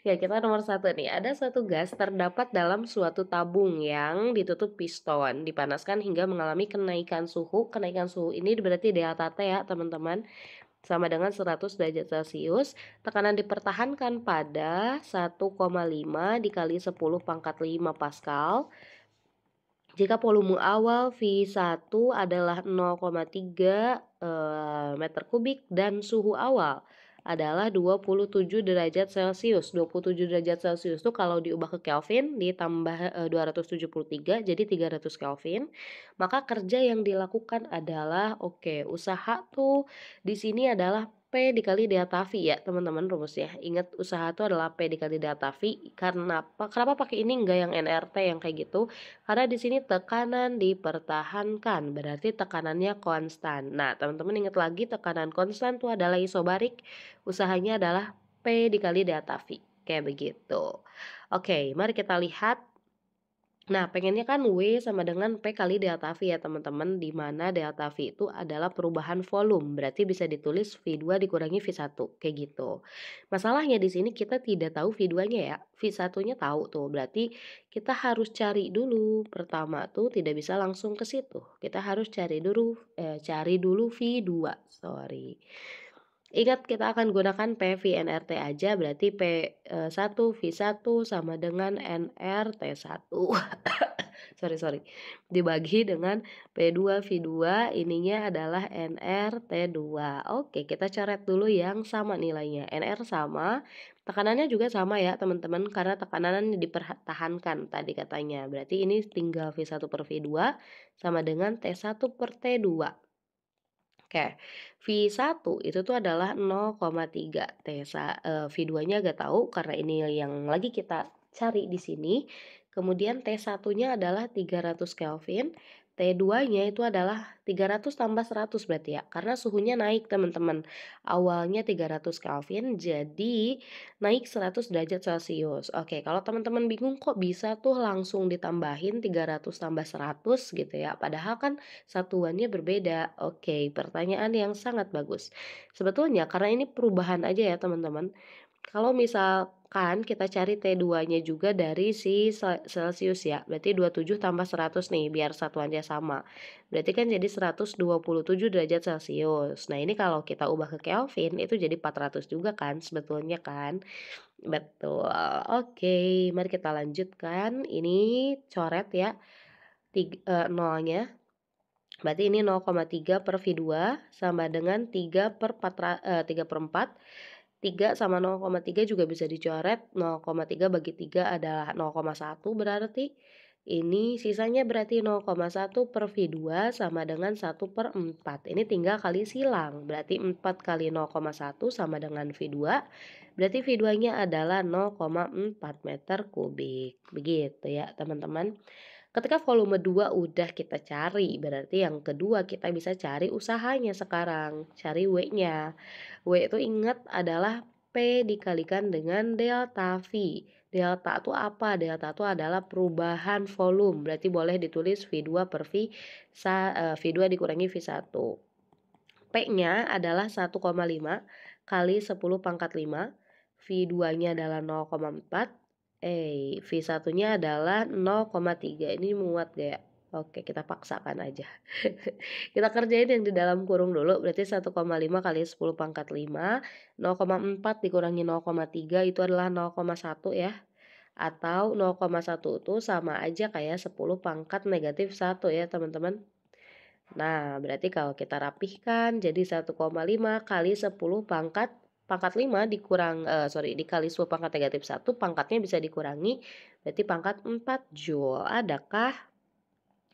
Ya, kita nomor 1 nih. Ada suatu gas terdapat dalam suatu tabung yang ditutup piston, dipanaskan hingga mengalami kenaikan suhu. Kenaikan suhu ini berarti delta T ya, teman-teman. Sama dengan 100 derajat Celcius. Tekanan dipertahankan pada 1,5 dikali 10 pangkat 5 Pascal. Jika volume awal V1 adalah 0,3 meter kubik dan suhu awal adalah 27 derajat Celcius. 27 derajat Celcius itu kalau diubah ke Kelvin ditambah 273 jadi 300 Kelvin. Maka kerja yang dilakukan adalah usaha tuh di sini adalah P dikali delta V ya teman-teman rumusnya. Ingat usaha itu adalah P dikali delta V. Karena apa? Kenapa pakai ini enggak yang NRT yang kayak gitu? Karena di sini tekanan dipertahankan, berarti tekanannya konstan. Nah, teman-teman ingat lagi tekanan konstan itu adalah isobarik, usahanya adalah P dikali delta V. Kayak begitu. Oke, mari kita lihat. Nah, pengennya kan W sama dengan P kali delta V ya teman-teman, di mana delta V itu adalah perubahan volume, berarti bisa ditulis V2 dikurangi V1, kayak gitu. Masalahnya di sini kita tidak tahu V2-nya ya, V1-nya tahu tuh, berarti kita harus cari dulu. Pertama tuh tidak bisa langsung ke situ, kita harus cari dulu V2, sorry. Ingat kita akan gunakan PV NRT aja, berarti P1 V1 sama dengan NRT1. sorry, dibagi dengan P2 V2 ininya adalah nRT2. Oke, kita coret dulu yang sama nilainya. Nr sama, tekanannya juga sama ya teman-teman, karena tekanan dipertahankan tadi katanya. Berarti ini tinggal V1 per V2 sama dengan T1 per T2. Oke, V1 itu tuh adalah 0,3 V2-nya agak tahu karena ini yang lagi kita cari di sini. Kemudian T1-nya adalah 300 Kelvin, T2-nya itu adalah 300 tambah 100 berarti ya. Karena suhunya naik teman-teman. Awalnya 300 Kelvin jadi naik 100 derajat Celcius. Oke, kalau teman-teman bingung kok bisa tuh langsung ditambahin 300 tambah 100 gitu ya. Padahal kan satuannya berbeda. Oke, pertanyaan yang sangat bagus. Sebetulnya karena ini perubahan aja ya teman-teman. Kalau misalkan kita cari T2-nya juga dari si Celcius ya, berarti 27 tambah 100 nih biar satuannya sama. Berarti kan jadi 127 derajat Celcius. Nah, ini kalau kita ubah ke Kelvin itu jadi 400 juga kan sebetulnya kan. Betul. Oke, mari kita lanjutkan. Ini coret ya. Nolnya. Berarti ini 0,3 per V2 sama dengan 3 per 4. 3 sama 0,3 juga bisa dicoret. 0,3 bagi 3 adalah 0,1 berarti. Ini sisanya berarti 0,1 per V2 sama dengan 1 per 4. Ini tinggal kali silang. Berarti 4 kali 0,1 sama dengan V2. Berarti V2-nya adalah 0,4 meter kubik. Begitu ya teman-teman. Ketika volume 2 udah kita cari, berarti yang kedua kita bisa cari usahanya sekarang, cari W-nya. W itu ingat adalah P dikalikan dengan delta V. Delta itu apa? Delta itu adalah perubahan volume, berarti boleh ditulis V2 per V2 dikurangi V1. P-nya adalah 1,5 kali 10 pangkat 5, V2-nya adalah 0,4, V1-nya adalah 0,3. Ini muat gak ya? Oke, kita paksakan aja. Kita kerjain yang di dalam kurung dulu, berarti 1,5 kali 10 pangkat 5, 0,4 dikurangi 0,3 itu adalah 0,1 ya. Atau 0,1 itu sama aja kayak 10 pangkat negatif 1 ya teman-teman. Nah, berarti kalau kita rapihkan jadi 1,5 kali 10 pangkat 5 dikali 10 pangkat negatif 1, pangkatnya bisa dikurangi, berarti pangkat 4 Joule. Adakah?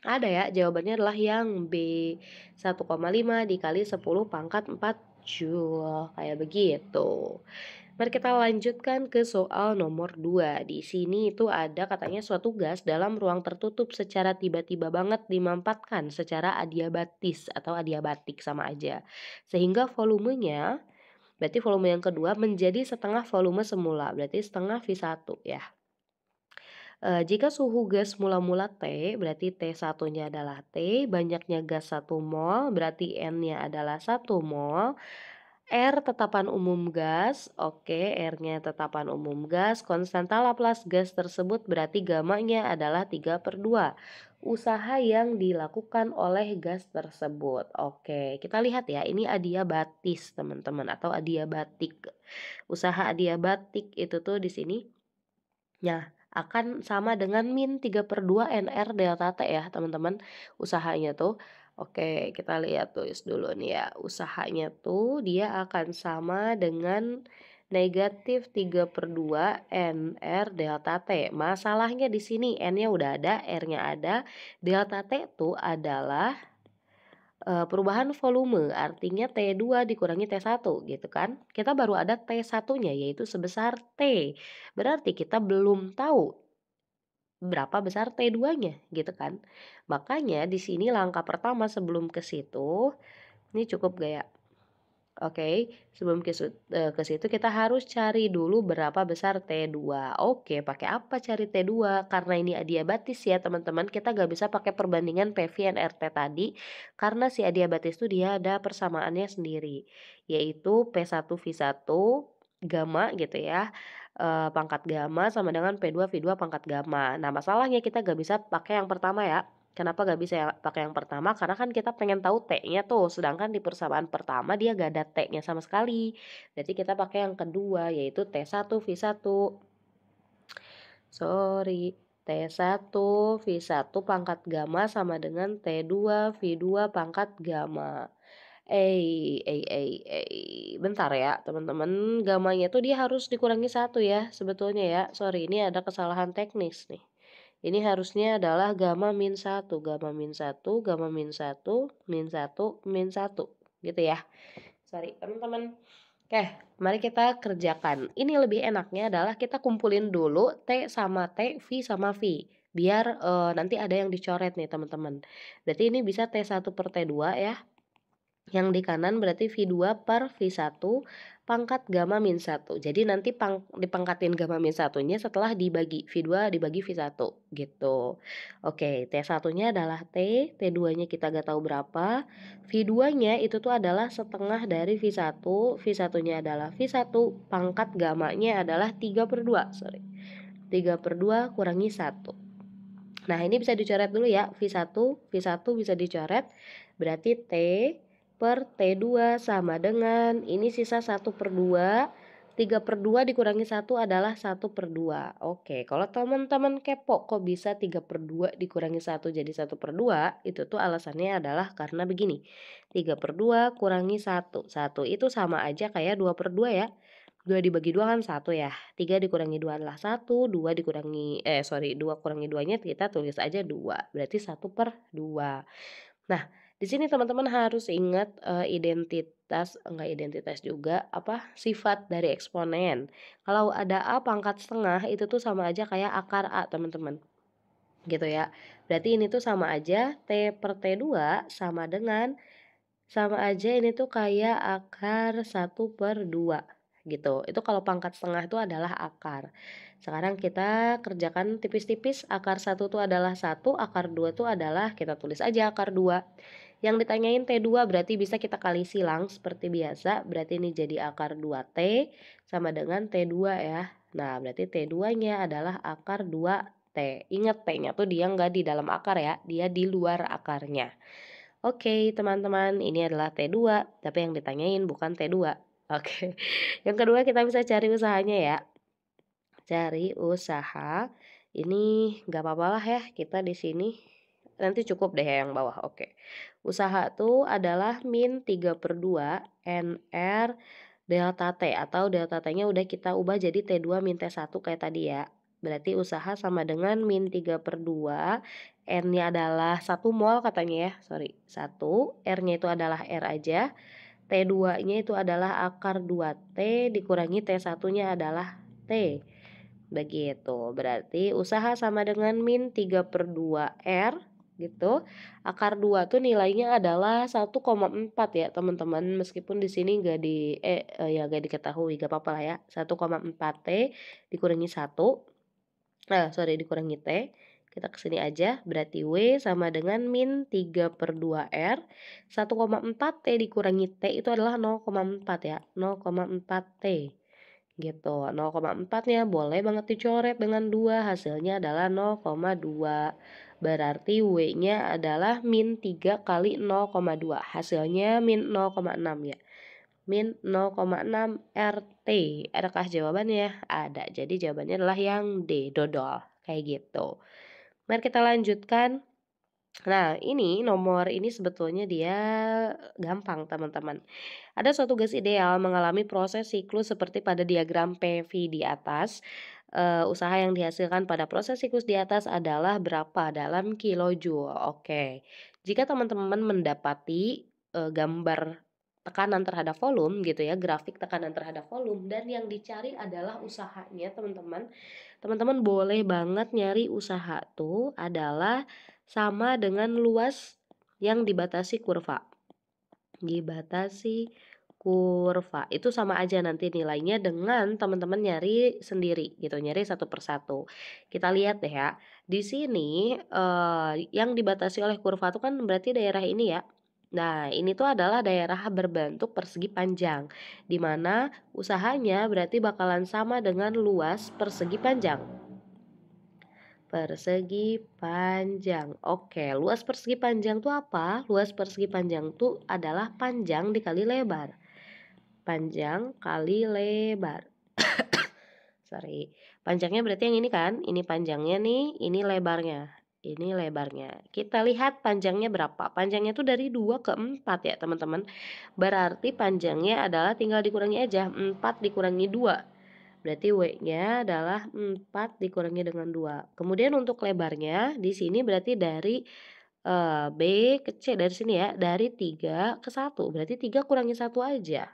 Ada ya, jawabannya adalah yang B, 1,5 dikali 10 pangkat 4 Joule, kayak begitu. Mari kita lanjutkan ke soal nomor 2. Di sini itu ada katanya suatu gas dalam ruang tertutup secara tiba-tiba banget dimampatkan secara adiabatis atau adiabatik sama aja. Sehingga volumenya, berarti volume yang kedua menjadi setengah volume semula, berarti setengah V1 ya. Jika suhu gas mula-mula T, berarti T1-nya adalah T, banyaknya gas 1 mol, berarti N-nya adalah 1 mol. R tetapan umum gas, oke, R-nya tetapan umum gas, konstanta Laplace gas tersebut berarti gamanya adalah 3/2. Usaha yang dilakukan oleh gas tersebut. Oke, kita lihat ya, ini adiabatis teman-teman atau adiabatik. Usaha adiabatik itu tuh di sini. Nah, akan sama dengan min 3/2 NR delta T ya teman-teman usahanya tuh. Oke, kita lihat tulis dulu nih ya. Usahanya tuh dia akan sama dengan negatif 3/2 NR delta T. Masalahnya di sini N-nya udah ada, R-nya ada. Delta T tuh adalah perubahan volume, artinya T2 dikurangi T1 gitu kan. Kita baru ada T1-nya yaitu sebesar T. Berarti kita belum tahu berapa besar T2-nya gitu kan. Makanya di sini langkah pertama sebelum ke situ, ini cukup gaya. Oke, sebelum ke situ kita harus cari dulu berapa besar T2. Oke, pakai apa cari T2? Karena ini adiabatis ya teman-teman, kita gak bisa pakai perbandingan PV NRT tadi, karena si adiabatis itu dia ada persamaannya sendiri, yaitu P1V1 gamma gitu ya, pangkat gamma sama dengan P2 V2 pangkat gamma. Nah masalahnya kita gak bisa pakai yang pertama ya. Kenapa gak bisa ya pakai yang pertama? Karena kan kita pengen tahu T-nya tuh, sedangkan di persamaan pertama dia gak ada T-nya sama sekali. Jadi kita pakai yang kedua, yaitu T1 V1. Sorry, T1 V1 pangkat gamma sama dengan T2 V2 pangkat gamma. Bentar ya teman-teman, gamanya tuh dia harus dikurangi 1 ya sebetulnya ya. Sorry, ini ada kesalahan teknis nih. Ini harusnya adalah gamma min 1, gamma min 1, gamma min 1, min 1, min 1 gitu ya. Sorry teman-teman. Oke, mari kita kerjakan. Ini lebih enaknya adalah kita kumpulin dulu T sama T, V sama V. Biar nanti ada yang dicoret nih teman-teman. Berarti ini bisa T1 per T2 ya. Yang di kanan berarti V2 per V1 pangkat gamma min 1. Jadi nanti dipangkatin gamma min 1-nya setelah dibagi V2 dibagi V1 gitu. Oke, T1-nya adalah T, T2-nya kita gak tahu berapa. V2-nya itu tuh adalah setengah dari V1, V1-nya adalah V1, pangkat gammanya adalah 3/2, sorry. 3/2 kurangi 1. Nah, ini bisa dicoret dulu ya, V1 bisa dicoret, berarti T per T2 sama dengan, ini sisa 1/2, 3/2 dikurangi 1 adalah 1/2. Oke, kalau teman-teman kepo kok bisa 3/2 dikurangi 1 jadi 1/2, itu tuh alasannya adalah karena begini, 3/2 kurangi 1, 1 itu sama aja kayak 2/2 ya. 2 dibagi 2 kan 1 ya, 3 dikurangi 2 adalah 1, 2 dikurangi 2 kurangi 2-nya kita tulis aja 2, berarti 1/2. Nah, di sini teman-teman harus ingat enggak identitas juga, sifat dari eksponen. Kalau ada A pangkat setengah itu tuh sama aja kayak akar A teman-teman, gitu ya. Berarti ini tuh sama aja T per T2 sama aja ini tuh kayak akar 1/2 gitu. Itu kalau pangkat setengah itu adalah akar. Sekarang kita kerjakan tipis-tipis. Akar 1 itu adalah 1, akar 2 itu adalah, kita tulis aja akar 2. Yang ditanyain T2 berarti bisa kita kali silang seperti biasa. Berarti ini jadi akar 2T sama dengan T2 ya. Nah, berarti T2-nya adalah akar 2T. Ingat T-nya tuh dia nggak di dalam akar ya, dia di luar akarnya. Oke, teman-teman, ini adalah T2, tapi yang ditanyain bukan T2. Oke. Yang kedua kita bisa cari usahanya ya. Cari usaha. Ini nggak apa-apa lah ya, kita di sini nanti cukup deh yang bawah. Oke. Usaha tuh adalah min 3/2 NR delta T, atau delta T-nya udah kita ubah jadi T2 min T1 kayak tadi ya. Berarti usaha sama dengan min 3/2, N-nya adalah 1 mol katanya ya, sorry, 1, R-nya itu adalah R aja, T2-nya itu adalah akar 2T dikurangi T1-nya adalah T. Begitu, berarti usaha sama dengan min 3/2 R gitu. Akar 2 tuh nilainya adalah 1,4 ya teman-teman, meskipun di sini gak diketahui, gak apa-apa lah ya. 1,4 T dikurangi 1, dikurangi T, kita kesini aja, berarti W sama dengan min 3/2 R, 1,4 T dikurangi T itu adalah 0,4 ya, 0,4 T gitu. 0,4-nya boleh banget dicoret dengan 2, hasilnya adalah 0,2. Berarti W-nya adalah min 3 kali 0,2, hasilnya min 0,6 ya. Min 0,6 RT. Adakah jawabannya? Ada. Jadi jawabannya adalah yang D, dodol. Kayak gitu. Mari kita lanjutkan. Nah, ini nomor ini sebetulnya dia gampang, teman-teman. Ada suatu gas ideal mengalami proses siklus seperti pada diagram PV di atas. Usaha yang dihasilkan pada proses siklus di atas adalah berapa dalam kilojoule. Oke. Jika teman-teman mendapati gambar tekanan terhadap volume gitu ya, grafik tekanan terhadap volume, dan yang dicari adalah usahanya, teman-teman. Teman-teman boleh banget nyari usaha tuh adalah sama dengan luas yang dibatasi kurva. Dibatasi kurva itu sama aja nanti nilainya dengan teman-teman nyari sendiri gitu, nyari satu persatu. Kita lihat deh ya. Di sini yang dibatasi oleh kurva itu kan berarti daerah ini ya. Nah, ini tuh adalah daerah berbentuk persegi panjang, di mana usahanya berarti bakalan sama dengan luas persegi panjang. Persegi panjang. Oke, luas persegi panjang tuh apa? Luas persegi panjang tuh adalah panjang dikali lebar. Panjang kali lebar. sorry. Panjangnya berarti yang ini kan, ini panjangnya nih, ini lebarnya. Ini lebarnya. Kita lihat panjangnya berapa. Panjangnya tuh dari 2 ke 4 ya teman-teman. Berarti panjangnya adalah tinggal dikurangi aja. 4 dikurangi 2. Berarti W-nya adalah 4 dikurangi dengan 2. Kemudian untuk lebarnya di sini berarti dari B ke C dari sini ya. Dari 3 ke 1. Berarti 3 kurangi 1 aja.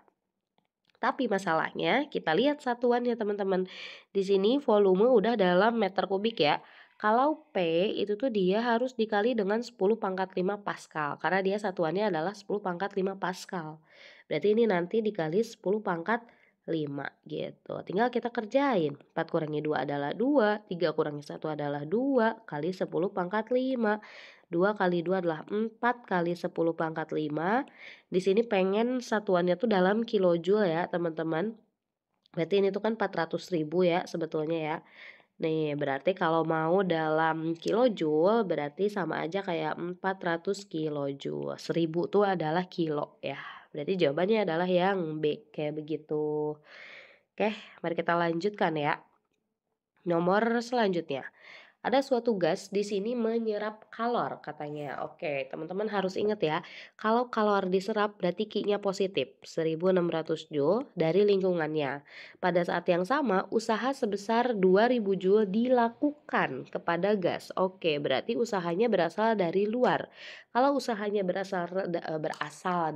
Tapi masalahnya kita lihat satuannya teman-teman. Di sini volume udah dalam meter kubik ya. Kalau P itu tuh dia harus dikali dengan 10 pangkat 5 Pascal. Karena dia satuannya adalah 10 pangkat 5 Pascal. Berarti ini nanti dikali 10 pangkat 5 gitu. Tinggal kita kerjain. 4 kurangi 2 adalah 2. 3 kurangi 1 adalah 2. Kali 10 pangkat 5. 2 kali 2 adalah 4 kali 10 pangkat 5. Di sini pengen satuannya tuh dalam kilojoule ya teman-teman. Berarti ini tuh kan 400.000 ya sebetulnya ya. Nih berarti kalau mau dalam kilojoule berarti sama aja kayak 400 kilojoule. 1000 tuh adalah kilo ya. Berarti jawabannya adalah yang B kayak begitu. Oke, mari kita lanjutkan ya. Nomor selanjutnya. Ada suatu gas di sini menyerap kalor katanya. Oke, teman-teman harus ingat ya. Kalau kalor diserap berarti Q-nya positif, 1600 Joule dari lingkungannya. Pada saat yang sama, usaha sebesar 2000 Joule dilakukan kepada gas. Oke, berarti usahanya berasal dari luar. Kalau usahanya berasal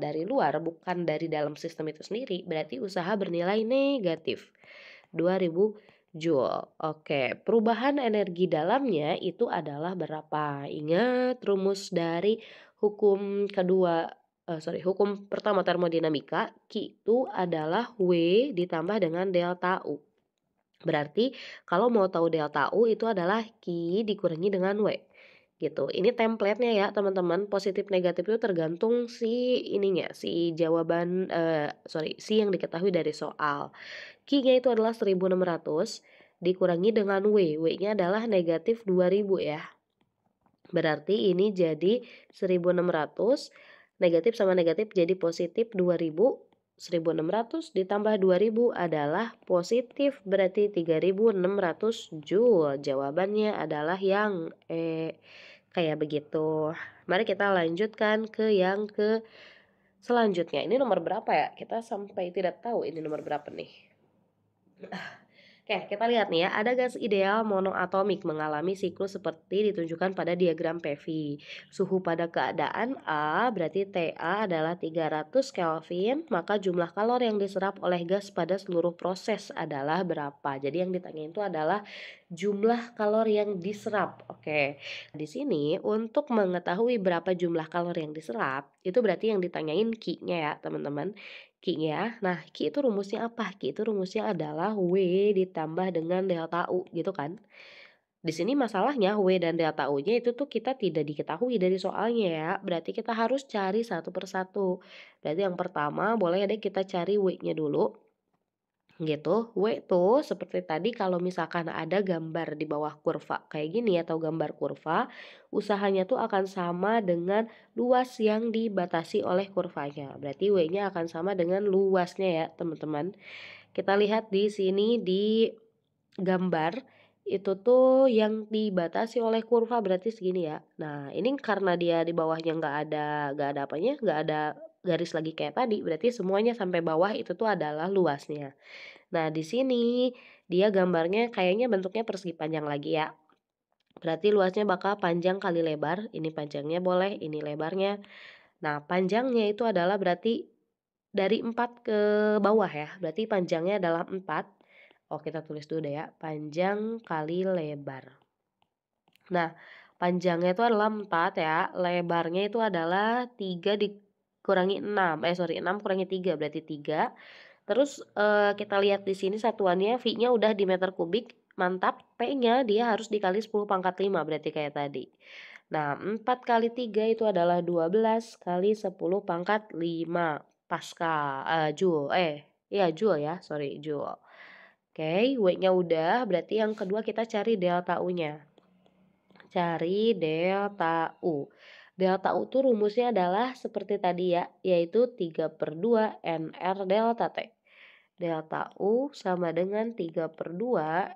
dari luar, bukan dari dalam sistem itu sendiri, berarti usaha bernilai negatif. 2000 Joule. Oke, perubahan energi dalamnya itu adalah berapa? Ingat rumus dari hukum kedua, hukum pertama termodinamika, Q itu adalah W ditambah dengan delta U. Berarti kalau mau tahu delta U itu adalah Q dikurangi dengan W. Gitu. Ini template-nya ya teman-teman. Positif negatif itu tergantung si ininya, si jawaban si yang diketahui dari soal. Q-nya itu adalah 1600 dikurangi dengan W. W-nya adalah negatif 2000 ya. Berarti ini jadi 1600 negatif sama negatif jadi positif 2000. 1600 ditambah 2000 adalah positif berarti 3600 Joule. Jawabannya adalah yang E. Kayak begitu. Mari kita lanjutkan ke yang selanjutnya. Ini nomor berapa ya? Kita sampai tidak tahu ini nomor berapa nih. Oke, kita lihat nih ya, ada gas ideal monoatomik mengalami siklus seperti ditunjukkan pada diagram PV. Suhu pada keadaan A berarti TA adalah 300 Kelvin, maka jumlah kalor yang diserap oleh gas pada seluruh proses adalah berapa? Jadi yang ditanyain itu adalah jumlah kalor yang diserap. Oke, di sini untuk mengetahui berapa jumlah kalor yang diserap, itu berarti yang ditanyain Q-nya ya teman-teman. Q-nya. Nah, Q itu rumusnya apa? Q itu rumusnya adalah W ditambah dengan delta U gitu kan. Di sini masalahnya W dan delta U-nya itu tuh kita tidak diketahui dari soalnya ya. Berarti kita harus cari satu persatu. Berarti yang pertama boleh deh kita cari W-nya dulu. Gitu. W tuh seperti tadi kalau misalkan ada gambar di bawah kurva kayak gini atau gambar kurva, usahanya tuh akan sama dengan luas yang dibatasi oleh kurvanya. Berarti W-nya akan sama dengan luasnya ya, teman-teman. Kita lihat di sini di gambar itu tuh yang dibatasi oleh kurva berarti segini ya. Nah, ini karena dia di bawahnya nggak ada apanya, nggak ada garis lagi kayak tadi, berarti semuanya sampai bawah itu tuh adalah luasnya. Nah, di sini dia gambarnya kayaknya bentuknya persegi panjang lagi ya. Berarti luasnya bakal panjang kali lebar. Ini panjangnya boleh, ini lebarnya. Nah, panjangnya itu adalah berarti dari 4 ke bawah ya. Berarti panjangnya adalah 4. Oh, kita tulis dulu deh ya. Panjang kali lebar. Nah, panjangnya itu adalah 4 ya. Lebarnya itu adalah 3 dikurangi 6. 6 kurangi 3 berarti 3. Terus kita lihat di sini satuannya V-nya udah di meter kubik, mantap. P-nya dia harus dikali 10 pangkat 5 berarti kayak tadi. Nah, 4 kali 3 itu adalah 12 kali 10 pangkat 5 Pascal, Joule. Iya Joule ya, sorry Joule. Oke, W-nya udah, berarti yang kedua kita cari delta U-nya. Cari delta U. Delta U tuh rumusnya adalah seperti tadi ya, yaitu 3/2 NR delta T. delta U sama dengan 3/2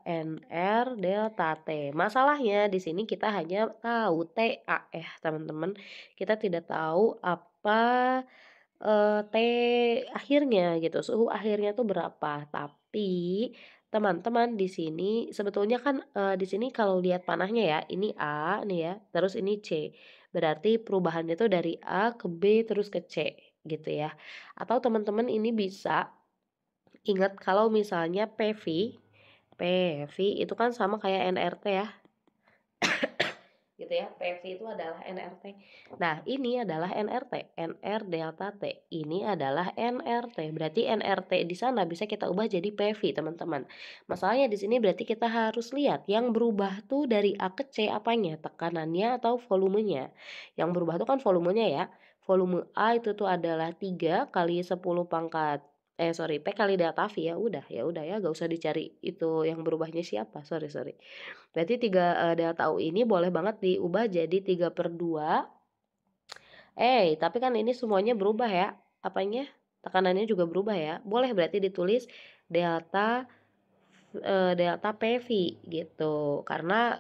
NR delta T. Masalahnya di sini kita hanya tahu TA ya teman-teman. Kita tidak tahu apa T akhirnya gitu, suhu akhirnya tuh berapa. Tapi teman-teman di sini sebetulnya kan di sini kalau lihat panahnya ya, ini A nih ya, terus ini C. Berarti perubahannya tuh dari A ke B terus ke C gitu ya. Atau teman-teman ini bisa ingat kalau misalnya PV itu kan sama kayak NRT ya, gitu ya. PV itu adalah NRT. Nah, ini adalah NRT, NR delta T. Ini adalah NRT. Berarti NRT di sana bisa kita ubah jadi PV, teman-teman. Masalahnya di sini berarti kita harus lihat yang berubah tuh dari A ke C apanya? Tekanannya atau volumenya? Yang berubah tuh kan volumenya ya. Volume A itu tuh adalah 3 kali 10 pangkat P kali delta V ya udah ya gak usah dicari itu yang berubahnya siapa, sorry. Berarti 3 delta U ini boleh banget diubah jadi 3/2. Tapi kan ini semuanya berubah ya. Apanya? Tekanannya juga berubah ya. Boleh berarti ditulis delta delta PV gitu. Karena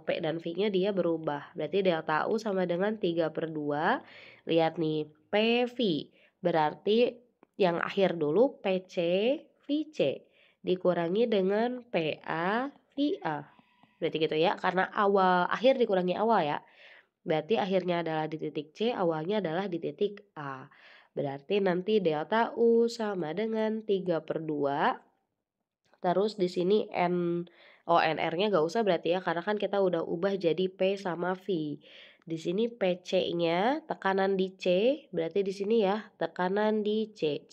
P dan V-nya dia berubah. Berarti delta U sama dengan 3/2. Lihat nih, PV. Berarti yang akhir dulu PC VC dikurangi dengan PA VA. Berarti gitu ya, karena akhir dikurangi awal ya. Berarti akhirnya adalah di titik C, awalnya adalah di titik A. Berarti nanti delta U sama dengan 3/2. Terus di sini NR-nya gak usah berarti ya, karena kan kita udah ubah jadi P sama V. Di sini PC-nya tekanan di C, berarti di sini ya tekanan di C.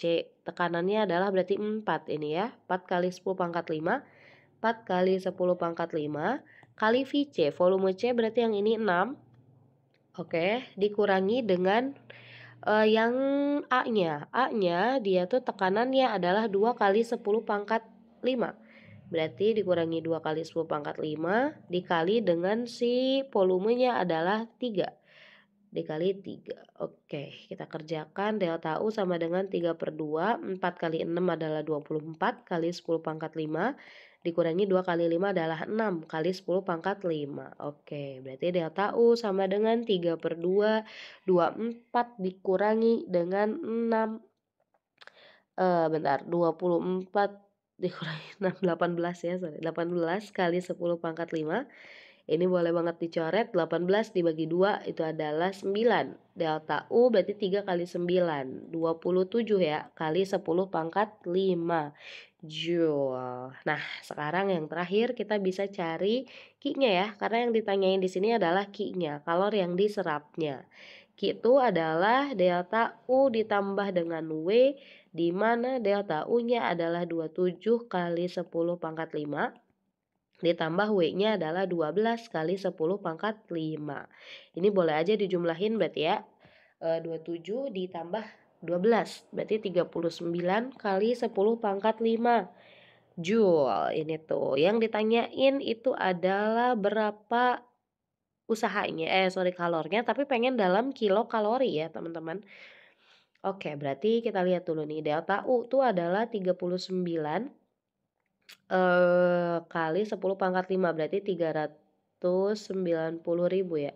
Tekanannya adalah berarti 4 ini ya, 4 kali 10 pangkat 5. 4 kali 10 pangkat 5 kali VC, volume C berarti yang ini 6. Oke, dikurangi dengan yang A-nya. A-nya dia tuh tekanannya adalah 2 kali 10 pangkat 5. Berarti dikurangi 2 kali 10 pangkat 5 dikali dengan si volumenya adalah 3. Dikali 3. Oke, kita kerjakan delta U sama dengan 3/2. 4 kali 6 adalah 24 kali 10 pangkat 5. Dikurangi 2 kali 5 adalah 6 kali 10 pangkat 5. Oke, berarti delta U sama dengan 3/2. 24 dikurangi dengan 6. Bentar, 24 dikurangi 6, 18 ya, sorry. 18 kali 10 pangkat 5. Ini boleh banget dicoret, 18 dibagi 2 itu adalah 9. Delta U berarti 3 kali 9, 27 ya, kali 10 pangkat 5 Joule. Nah, sekarang yang terakhir kita bisa cari Q-nya ya, karena yang ditanyain di sini adalah Q-nya, kalor yang diserapnya. Q itu adalah delta U ditambah dengan W, di mana delta U-nya adalah 27 kali 10 pangkat 5. Ditambah W-nya adalah 12 kali 10 pangkat 5. Ini boleh aja dijumlahin berarti ya. 27 ditambah 12. Berarti 39 kali 10 pangkat 5 Joule. Ini tuh. Yang ditanyain itu adalah berapa usahanya. Kalornya. Tapi pengen dalam kilokalori ya teman-teman. Oke, berarti kita lihat dulu nih. Delta U itu adalah 39 kali 10 pangkat 5 berarti 390.000 ya.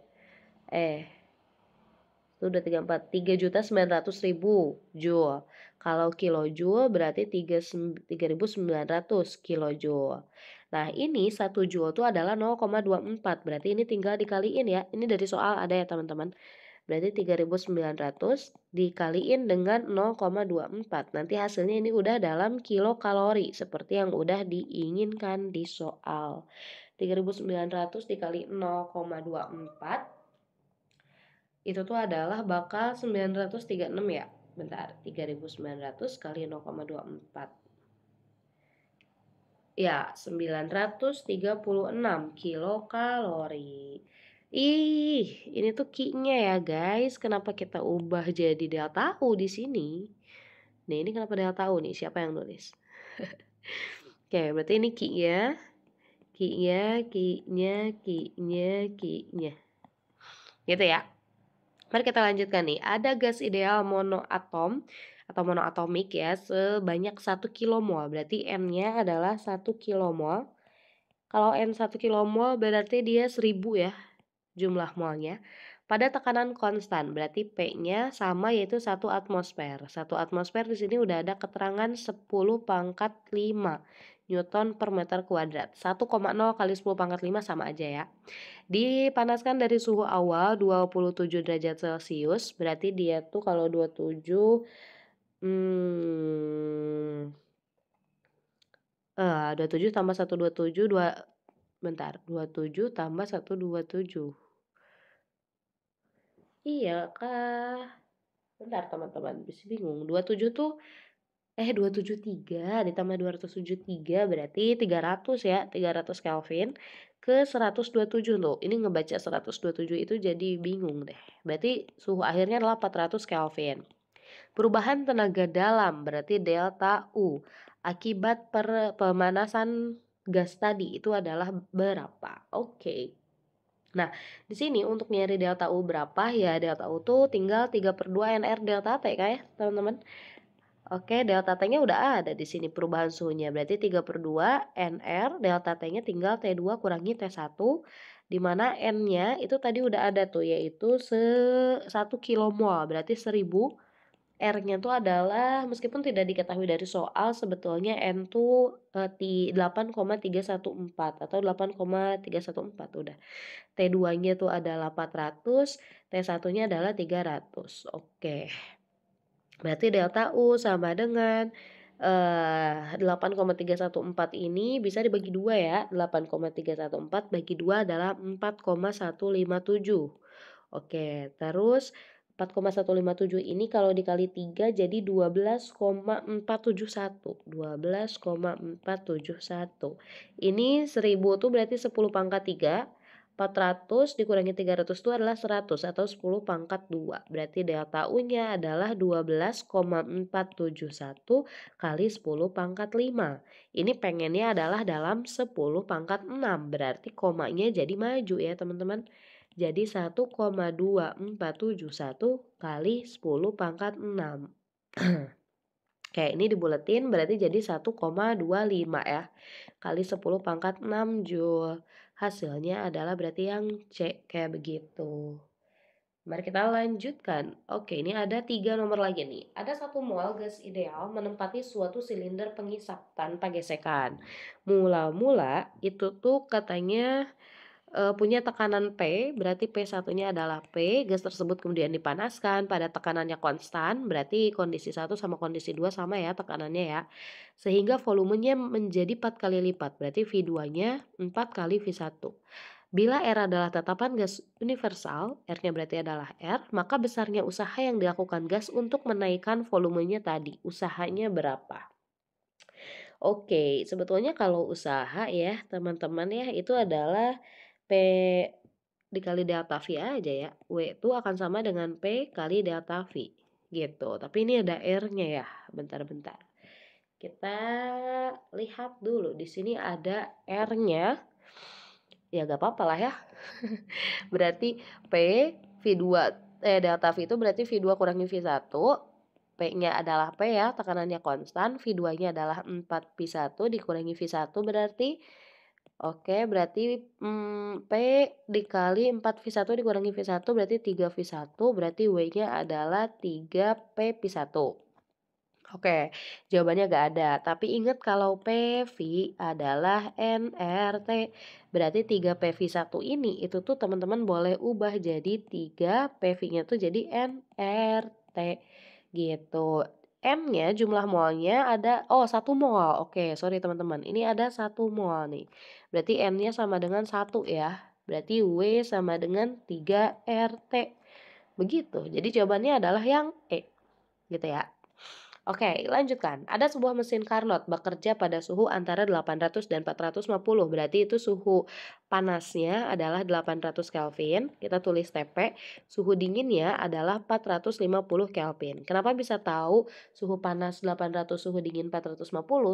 Itu udah 3.900.000 joule. Kalau kilojoule berarti 3.900 kilojoule. Nah, ini 1 joule itu adalah 0,24. Berarti ini tinggal dikaliin ya. Ini dari soal ada ya, teman-teman. Berarti 3.900 dikaliin dengan 0,24. Nanti hasilnya ini udah dalam kilokalori seperti yang udah diinginkan di soal. 3.900 dikali 0,24 itu tuh adalah bakal 936 ya. Bentar, 3.900 kali 0,24. Ya, 936 kilokalori. Ih, ini tuh Q-nya ya guys. Kenapa kita ubah jadi delta U di sini? Nih, ini kenapa delta U nih? Siapa yang nulis? Oke, berarti ini Q-nya. Q-nya. Gitu ya. Mari kita lanjutkan nih. Ada gas ideal monoatom atau monoatomik ya sebanyak 1 kilomol. Berarti N-nya adalah 1 kilomol. Kalau N 1 kilomol berarti dia 1000 ya jumlah molnya. Pada tekanan konstan berarti P-nya sama yaitu 1 atmosfer. 1 atmosfer di sini udah ada keterangan 10 pangkat 5 Newton per meter kuadrat. 1,0 kali 10 pangkat 5 sama aja ya. Dipanaskan dari suhu awal 27 derajat Celcius, berarti dia tuh kalau 27 27 tambah 127 27 tambah 127. Iya kah? Bentar teman-teman, bisa bingung. 27 tuh 273 ditambah 273 berarti 300 ya, 300 Kelvin ke 127 loh. Ini ngebaca 127 itu jadi bingung deh. Berarti suhu akhirnya adalah 400 Kelvin. Perubahan tenaga dalam berarti delta U akibat pemanasan gas tadi itu adalah berapa? Oke. Nah, di sini untuk nyari delta U berapa ya delta U tuh tinggal 3/2 NR delta T kayak teman-teman. Oke, delta T-nya udah ada di sini perubahan suhunya. Berarti 3/2 NR, delta T-nya tinggal T2 kurangi T1, di mana N-nya itu tadi udah ada tuh, yaitu 1 kilomol, berarti 1000. R-nya tuh adalah, meskipun tidak diketahui dari soal, sebetulnya N tuh 8,314 atau 8,314 udah. T2-nya tuh adalah 400, T1-nya adalah 300. Oke. Berarti delta U sama dengan 8,314 ini bisa dibagi 2 ya. 8,314 bagi 2 adalah 4,157. Oke, terus 4,157 ini kalau dikali 3 jadi 12,471. 12,471. Ini 1000 tuh berarti 10 pangkat 3. 400 dikurangi 300 itu adalah 100 atau 10 pangkat 2. Berarti delta U-nya adalah 12,471 kali 10 pangkat 5. Ini pengennya adalah dalam 10 pangkat 6. Berarti komanya jadi maju ya teman-teman. Jadi 1,2471 kali 10 pangkat 6. Oke, ini dibuletin berarti jadi 1,25 ya. Kali 10 pangkat 6 Joule. Hasilnya adalah berarti yang C, kayak begitu. Mari kita lanjutkan. Oke, ini ada 3 nomor lagi nih. Ada 1 mol gas ideal menempati suatu silinder pengisap tanpa gesekan. Mula-mula itu tuh katanya punya tekanan P, berarti P1-nya adalah P, gas tersebut kemudian dipanaskan pada tekanannya konstan, berarti kondisi 1 sama kondisi 2 sama ya tekanannya ya. Sehingga volumenya menjadi 4 kali lipat, berarti V2-nya 4 kali V1. Bila R adalah tetapan gas universal, R-nya berarti adalah R, maka besarnya usaha yang dilakukan gas untuk menaikkan volumenya tadi. Usahanya berapa? Oke, sebetulnya kalau usaha ya teman-teman ya itu adalah P dikali delta V aja ya. W itu akan sama dengan P kali delta V gitu. Tapi ini ada R-nya ya. Bentar-bentar. Kita lihat dulu. Di sini ada R-nya. Ya gak apa-apa lah ya. Berarti P V2 delta V itu berarti V2 kurangi V1. P-nya adalah P ya, tekanannya konstan. V2-nya adalah 4V1 dikurangi V1 berarti oke, berarti P dikali 4V1 dikurangi V1 berarti 3V1, berarti W-nya adalah 3PV1. Oke, jawabannya gak ada. Tapi ingat kalau PV adalah nRT, berarti 3PV1 ini itu tuh teman-teman boleh ubah jadi 3PV-nya tuh jadi nRT gitu. M-nya jumlah molnya ada 1 mol. Oke, sorry teman-teman. Ini ada 1 mol nih. Berarti N-nya sama dengan 1 ya. Berarti W sama dengan 3RT. Begitu. Jadi jawabannya adalah yang E. Gitu ya. Oke, lanjutkan. Ada sebuah mesin Carnot bekerja pada suhu antara 800 dan 450. Berarti itu suhu panasnya adalah 800 Kelvin. Kita tulis TP. Suhu dinginnya adalah 450 Kelvin. Kenapa bisa tahu suhu panas 800, suhu dingin 450?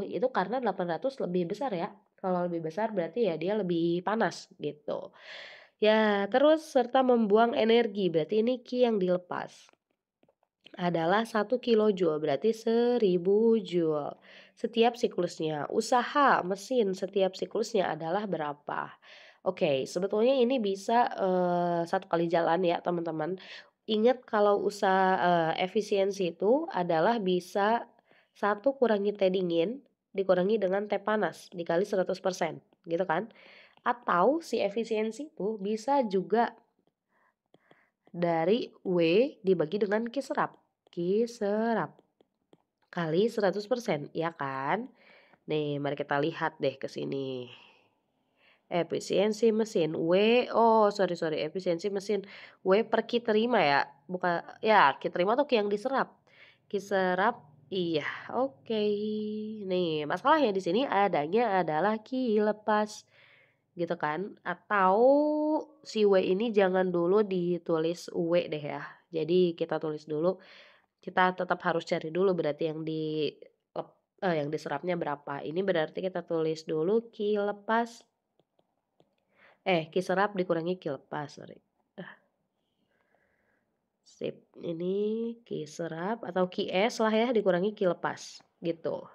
Itu karena 800 lebih besar ya. Kalau lebih besar berarti ya dia lebih panas gitu. Ya, terus serta membuang energi. Berarti ini Q yang dilepas. adalah 1 kilojoule, berarti 1000 joule. Setiap siklusnya, usaha mesin setiap siklusnya adalah berapa? Oke, sebetulnya ini bisa, 1 kali jalan ya teman-teman. Ingat kalau efisiensi itu adalah bisa 1 kurangi T dingin, dikurangi dengan T panas, dikali 100%, gitu kan. Atau si efisiensi itu bisa juga dari W dibagi dengan Q serap. Q serap kali 100%, ya kan? Nih, mari kita lihat deh ke sini. Efisiensi mesin efisiensi mesin W per Q terima ya, bukan ya Q terima tuh Q yang diserap. Q serap iya, oke. Nih, masalahnya di sini adanya adalah Q lepas gitu kan, atau si W ini jangan dulu ditulis W deh ya. Jadi kita tulis dulu, kita tetap harus cari dulu berarti yang diserapnya berapa. Ini berarti kita tulis dulu Q lepas Q serap dikurangi Q lepas, sorry. Sip, ini Q serap atau QS lah ya dikurangi Q lepas, gitu.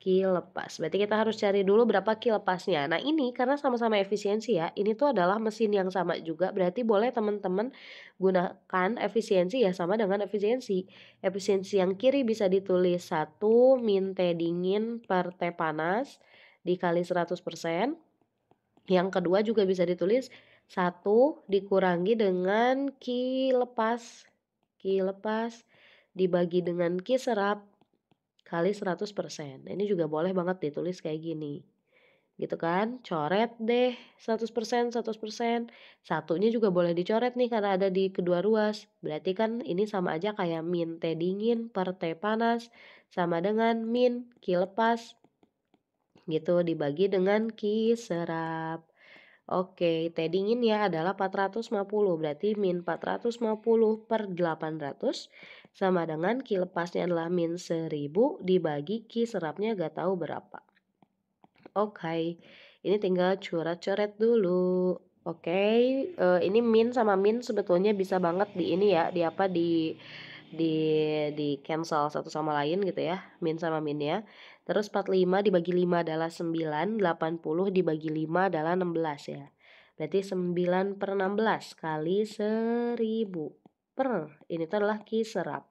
Q lepas, berarti kita harus cari dulu berapa Q lepasnya. Nah ini karena sama-sama efisiensi ya, ini tuh adalah mesin yang sama juga, berarti boleh teman-teman gunakan efisiensi ya sama dengan efisiensi. Efisiensi yang kiri bisa ditulis 1 min T dingin per T panas dikali 100%. Yang kedua juga bisa ditulis 1 dikurangi dengan Q lepas. Q lepas dibagi dengan Q serap kali 100%. Nah, ini juga boleh banget ditulis kayak gini. Gitu kan? Coret deh 100%, 100%. Satunya juga boleh dicoret nih karena ada di kedua ruas. Berarti kan ini sama aja kayak min T dingin per T panas sama dengan min Q lepas gitu dibagi dengan Q serap. Oke, T dinginnya adalah 450, berarti min 450 per 800 sama dengan Q lepasnya adalah min 1000 dibagi Q serapnya gak tahu berapa. Oke, ini tinggal coret-coret dulu. Oke, ini min sama min sebetulnya bisa banget di ini ya, di cancel satu sama lain gitu ya, min sama minnya. Terus 45 dibagi 5 adalah 9, 80 dibagi 5 adalah 16 ya. Berarti 9 per 16 kali 1000 per ini tuh adalah Q serap.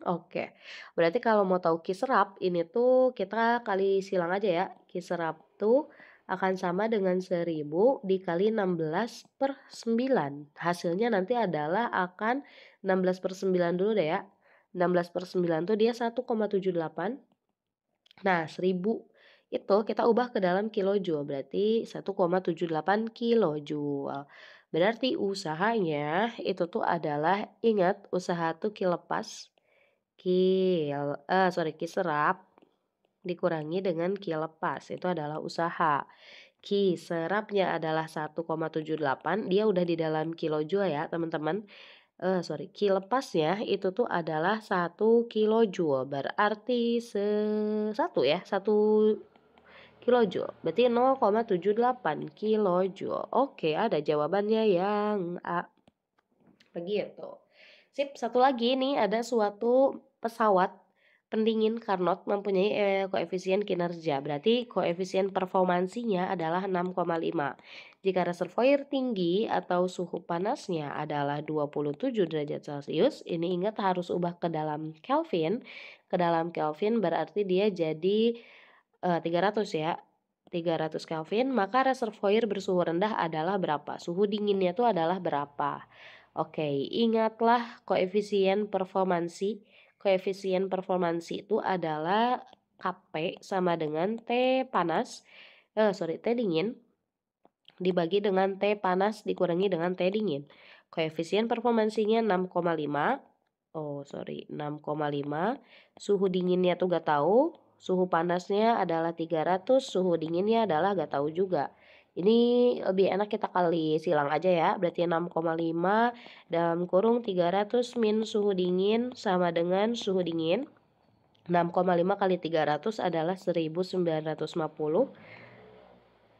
Oke, berarti kalau mau tahu Q serap ini tuh kita kali silang aja ya. Q serap tuh akan sama dengan 1000 dikali 16 per 9. Hasilnya nanti adalah akan 16 per 9 dulu deh ya. 16 per 9 tuh dia 1,78. Nah, 1000 itu kita ubah ke dalam kilojoule, berarti 1,78 kilojoule. Berarti usahanya itu tuh adalah, ingat usaha tuh Q lepas, Q serap dikurangi dengan Q lepas, itu adalah usaha. Q serapnya adalah 1,78, dia udah di dalam kilojoule ya teman-teman. Q lepasnya itu tuh adalah 1 kilojoule, berarti 1 kilojoule, berarti 0,78 kilojoule. Oke, ada jawabannya yang A. Begitu. Sip, satu lagi nih ada suatu pesawat pendingin Carnot mempunyai koefisien kinerja. Berarti koefisien performansinya adalah 6,5. Jika reservoir tinggi atau suhu panasnya adalah 27 derajat Celcius, ini ingat harus ubah ke dalam Kelvin. Ke dalam Kelvin berarti dia jadi 300 ya. 300 Kelvin, maka reservoir bersuhu rendah adalah berapa? Suhu dinginnya itu adalah berapa? Oke, ingatlah koefisien performansi. Koefisien performansi itu adalah Kp sama dengan T T dingin dibagi dengan T panas dikurangi dengan T dingin. Koefisien performansinya 6,5. 6,5. Suhu dinginnya tuh gak tahu. Suhu panasnya adalah 300, suhu dinginnya adalah gak tahu juga. Ini lebih enak kita kali silang aja ya. Berarti 6,5 dalam kurung 300 min suhu dingin sama dengan suhu dingin. 6,5 kali 300 adalah 1950.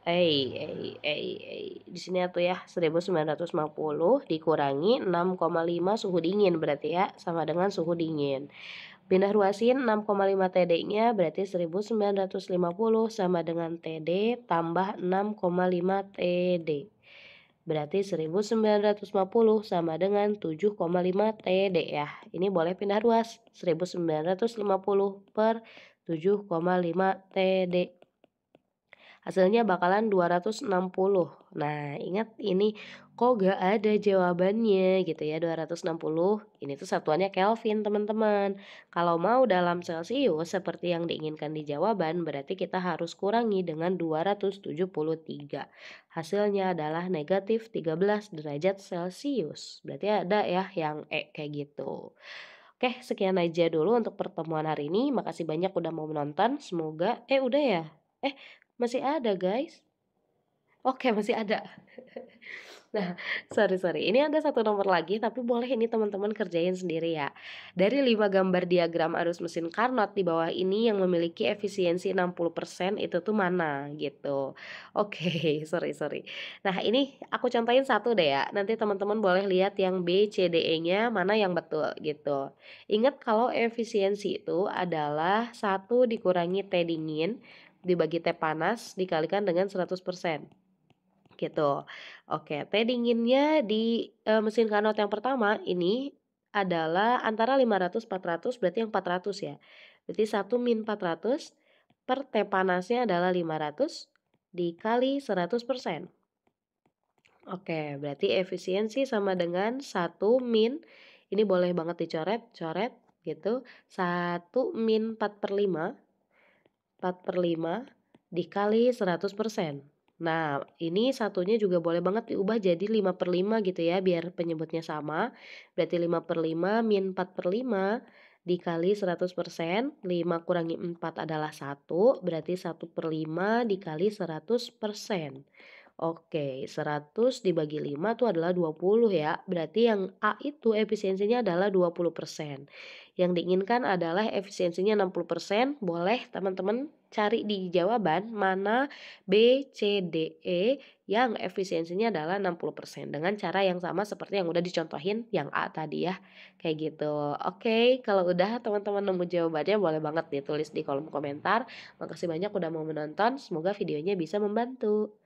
Di sini tuh ya 1950 dikurangi 6,5 suhu dingin berarti ya sama dengan suhu dingin. Pindah ruasin 6,5 TD-nya berarti 1950 sama dengan TD tambah 6,5 TD. Berarti 1950 sama dengan 7,5 TD ya. Ini boleh pindah ruas 1950 per 7,5 TD. Hasilnya bakalan 260. Nah, ingat ini kok gak ada jawabannya gitu ya, 260. Ini tuh satuannya Kelvin, teman-teman. Kalau mau dalam Celcius seperti yang diinginkan di jawaban, berarti kita harus kurangi dengan 273. Hasilnya adalah negatif 13 derajat Celcius. Berarti ada ya yang kayak gitu. Oke, sekian aja dulu untuk pertemuan hari ini. Makasih banyak udah mau menonton. Semoga udah ya. Masih ada, guys. Oke, masih ada. Nah, sorry. Ini ada satu nomor lagi, tapi boleh ini teman-teman kerjain sendiri ya. Dari 5 gambar diagram arus mesin Carnot di bawah ini yang memiliki efisiensi 60% itu tuh mana gitu. Oke, sorry. Nah, ini aku contohin satu deh ya. Nanti teman-teman boleh lihat yang B, C, D, E-nya mana yang betul gitu. Ingat kalau efisiensi itu adalah 1 dikurangi T dingin dibagi T panas dikalikan dengan 100%. Gitu. Oke, teh dinginnya di, mesin Carnot yang pertama ini adalah antara 500, 400 berarti yang 400 ya. Berarti 1 - 400 per teh panasnya adalah 500 dikali 100%. Oke, berarti efisiensi sama dengan 1 ini boleh banget dicoret gitu, 1 - 4/5 dikali 100%. Nah, ini satunya juga boleh banget diubah jadi 5/5 gitu ya, biar penyebutnya sama. Berarti 5/5 min 4/5 dikali 100%, 5 kurangi 4 adalah 1, berarti 1/5 dikali 100%. Oke, 100 dibagi 5 itu adalah 20 ya. Berarti yang A itu efisiensinya adalah 20%. Yang diinginkan adalah efisiensinya 60%. Boleh teman-teman cari di jawaban mana B, C, D, E yang efisiensinya adalah 60% dengan cara yang sama seperti yang udah dicontohin yang A tadi ya. Kayak gitu. Oke, kalau udah teman-teman nemu jawabannya boleh banget ditulis di kolom komentar. Makasih banyak udah mau menonton. Semoga videonya bisa membantu.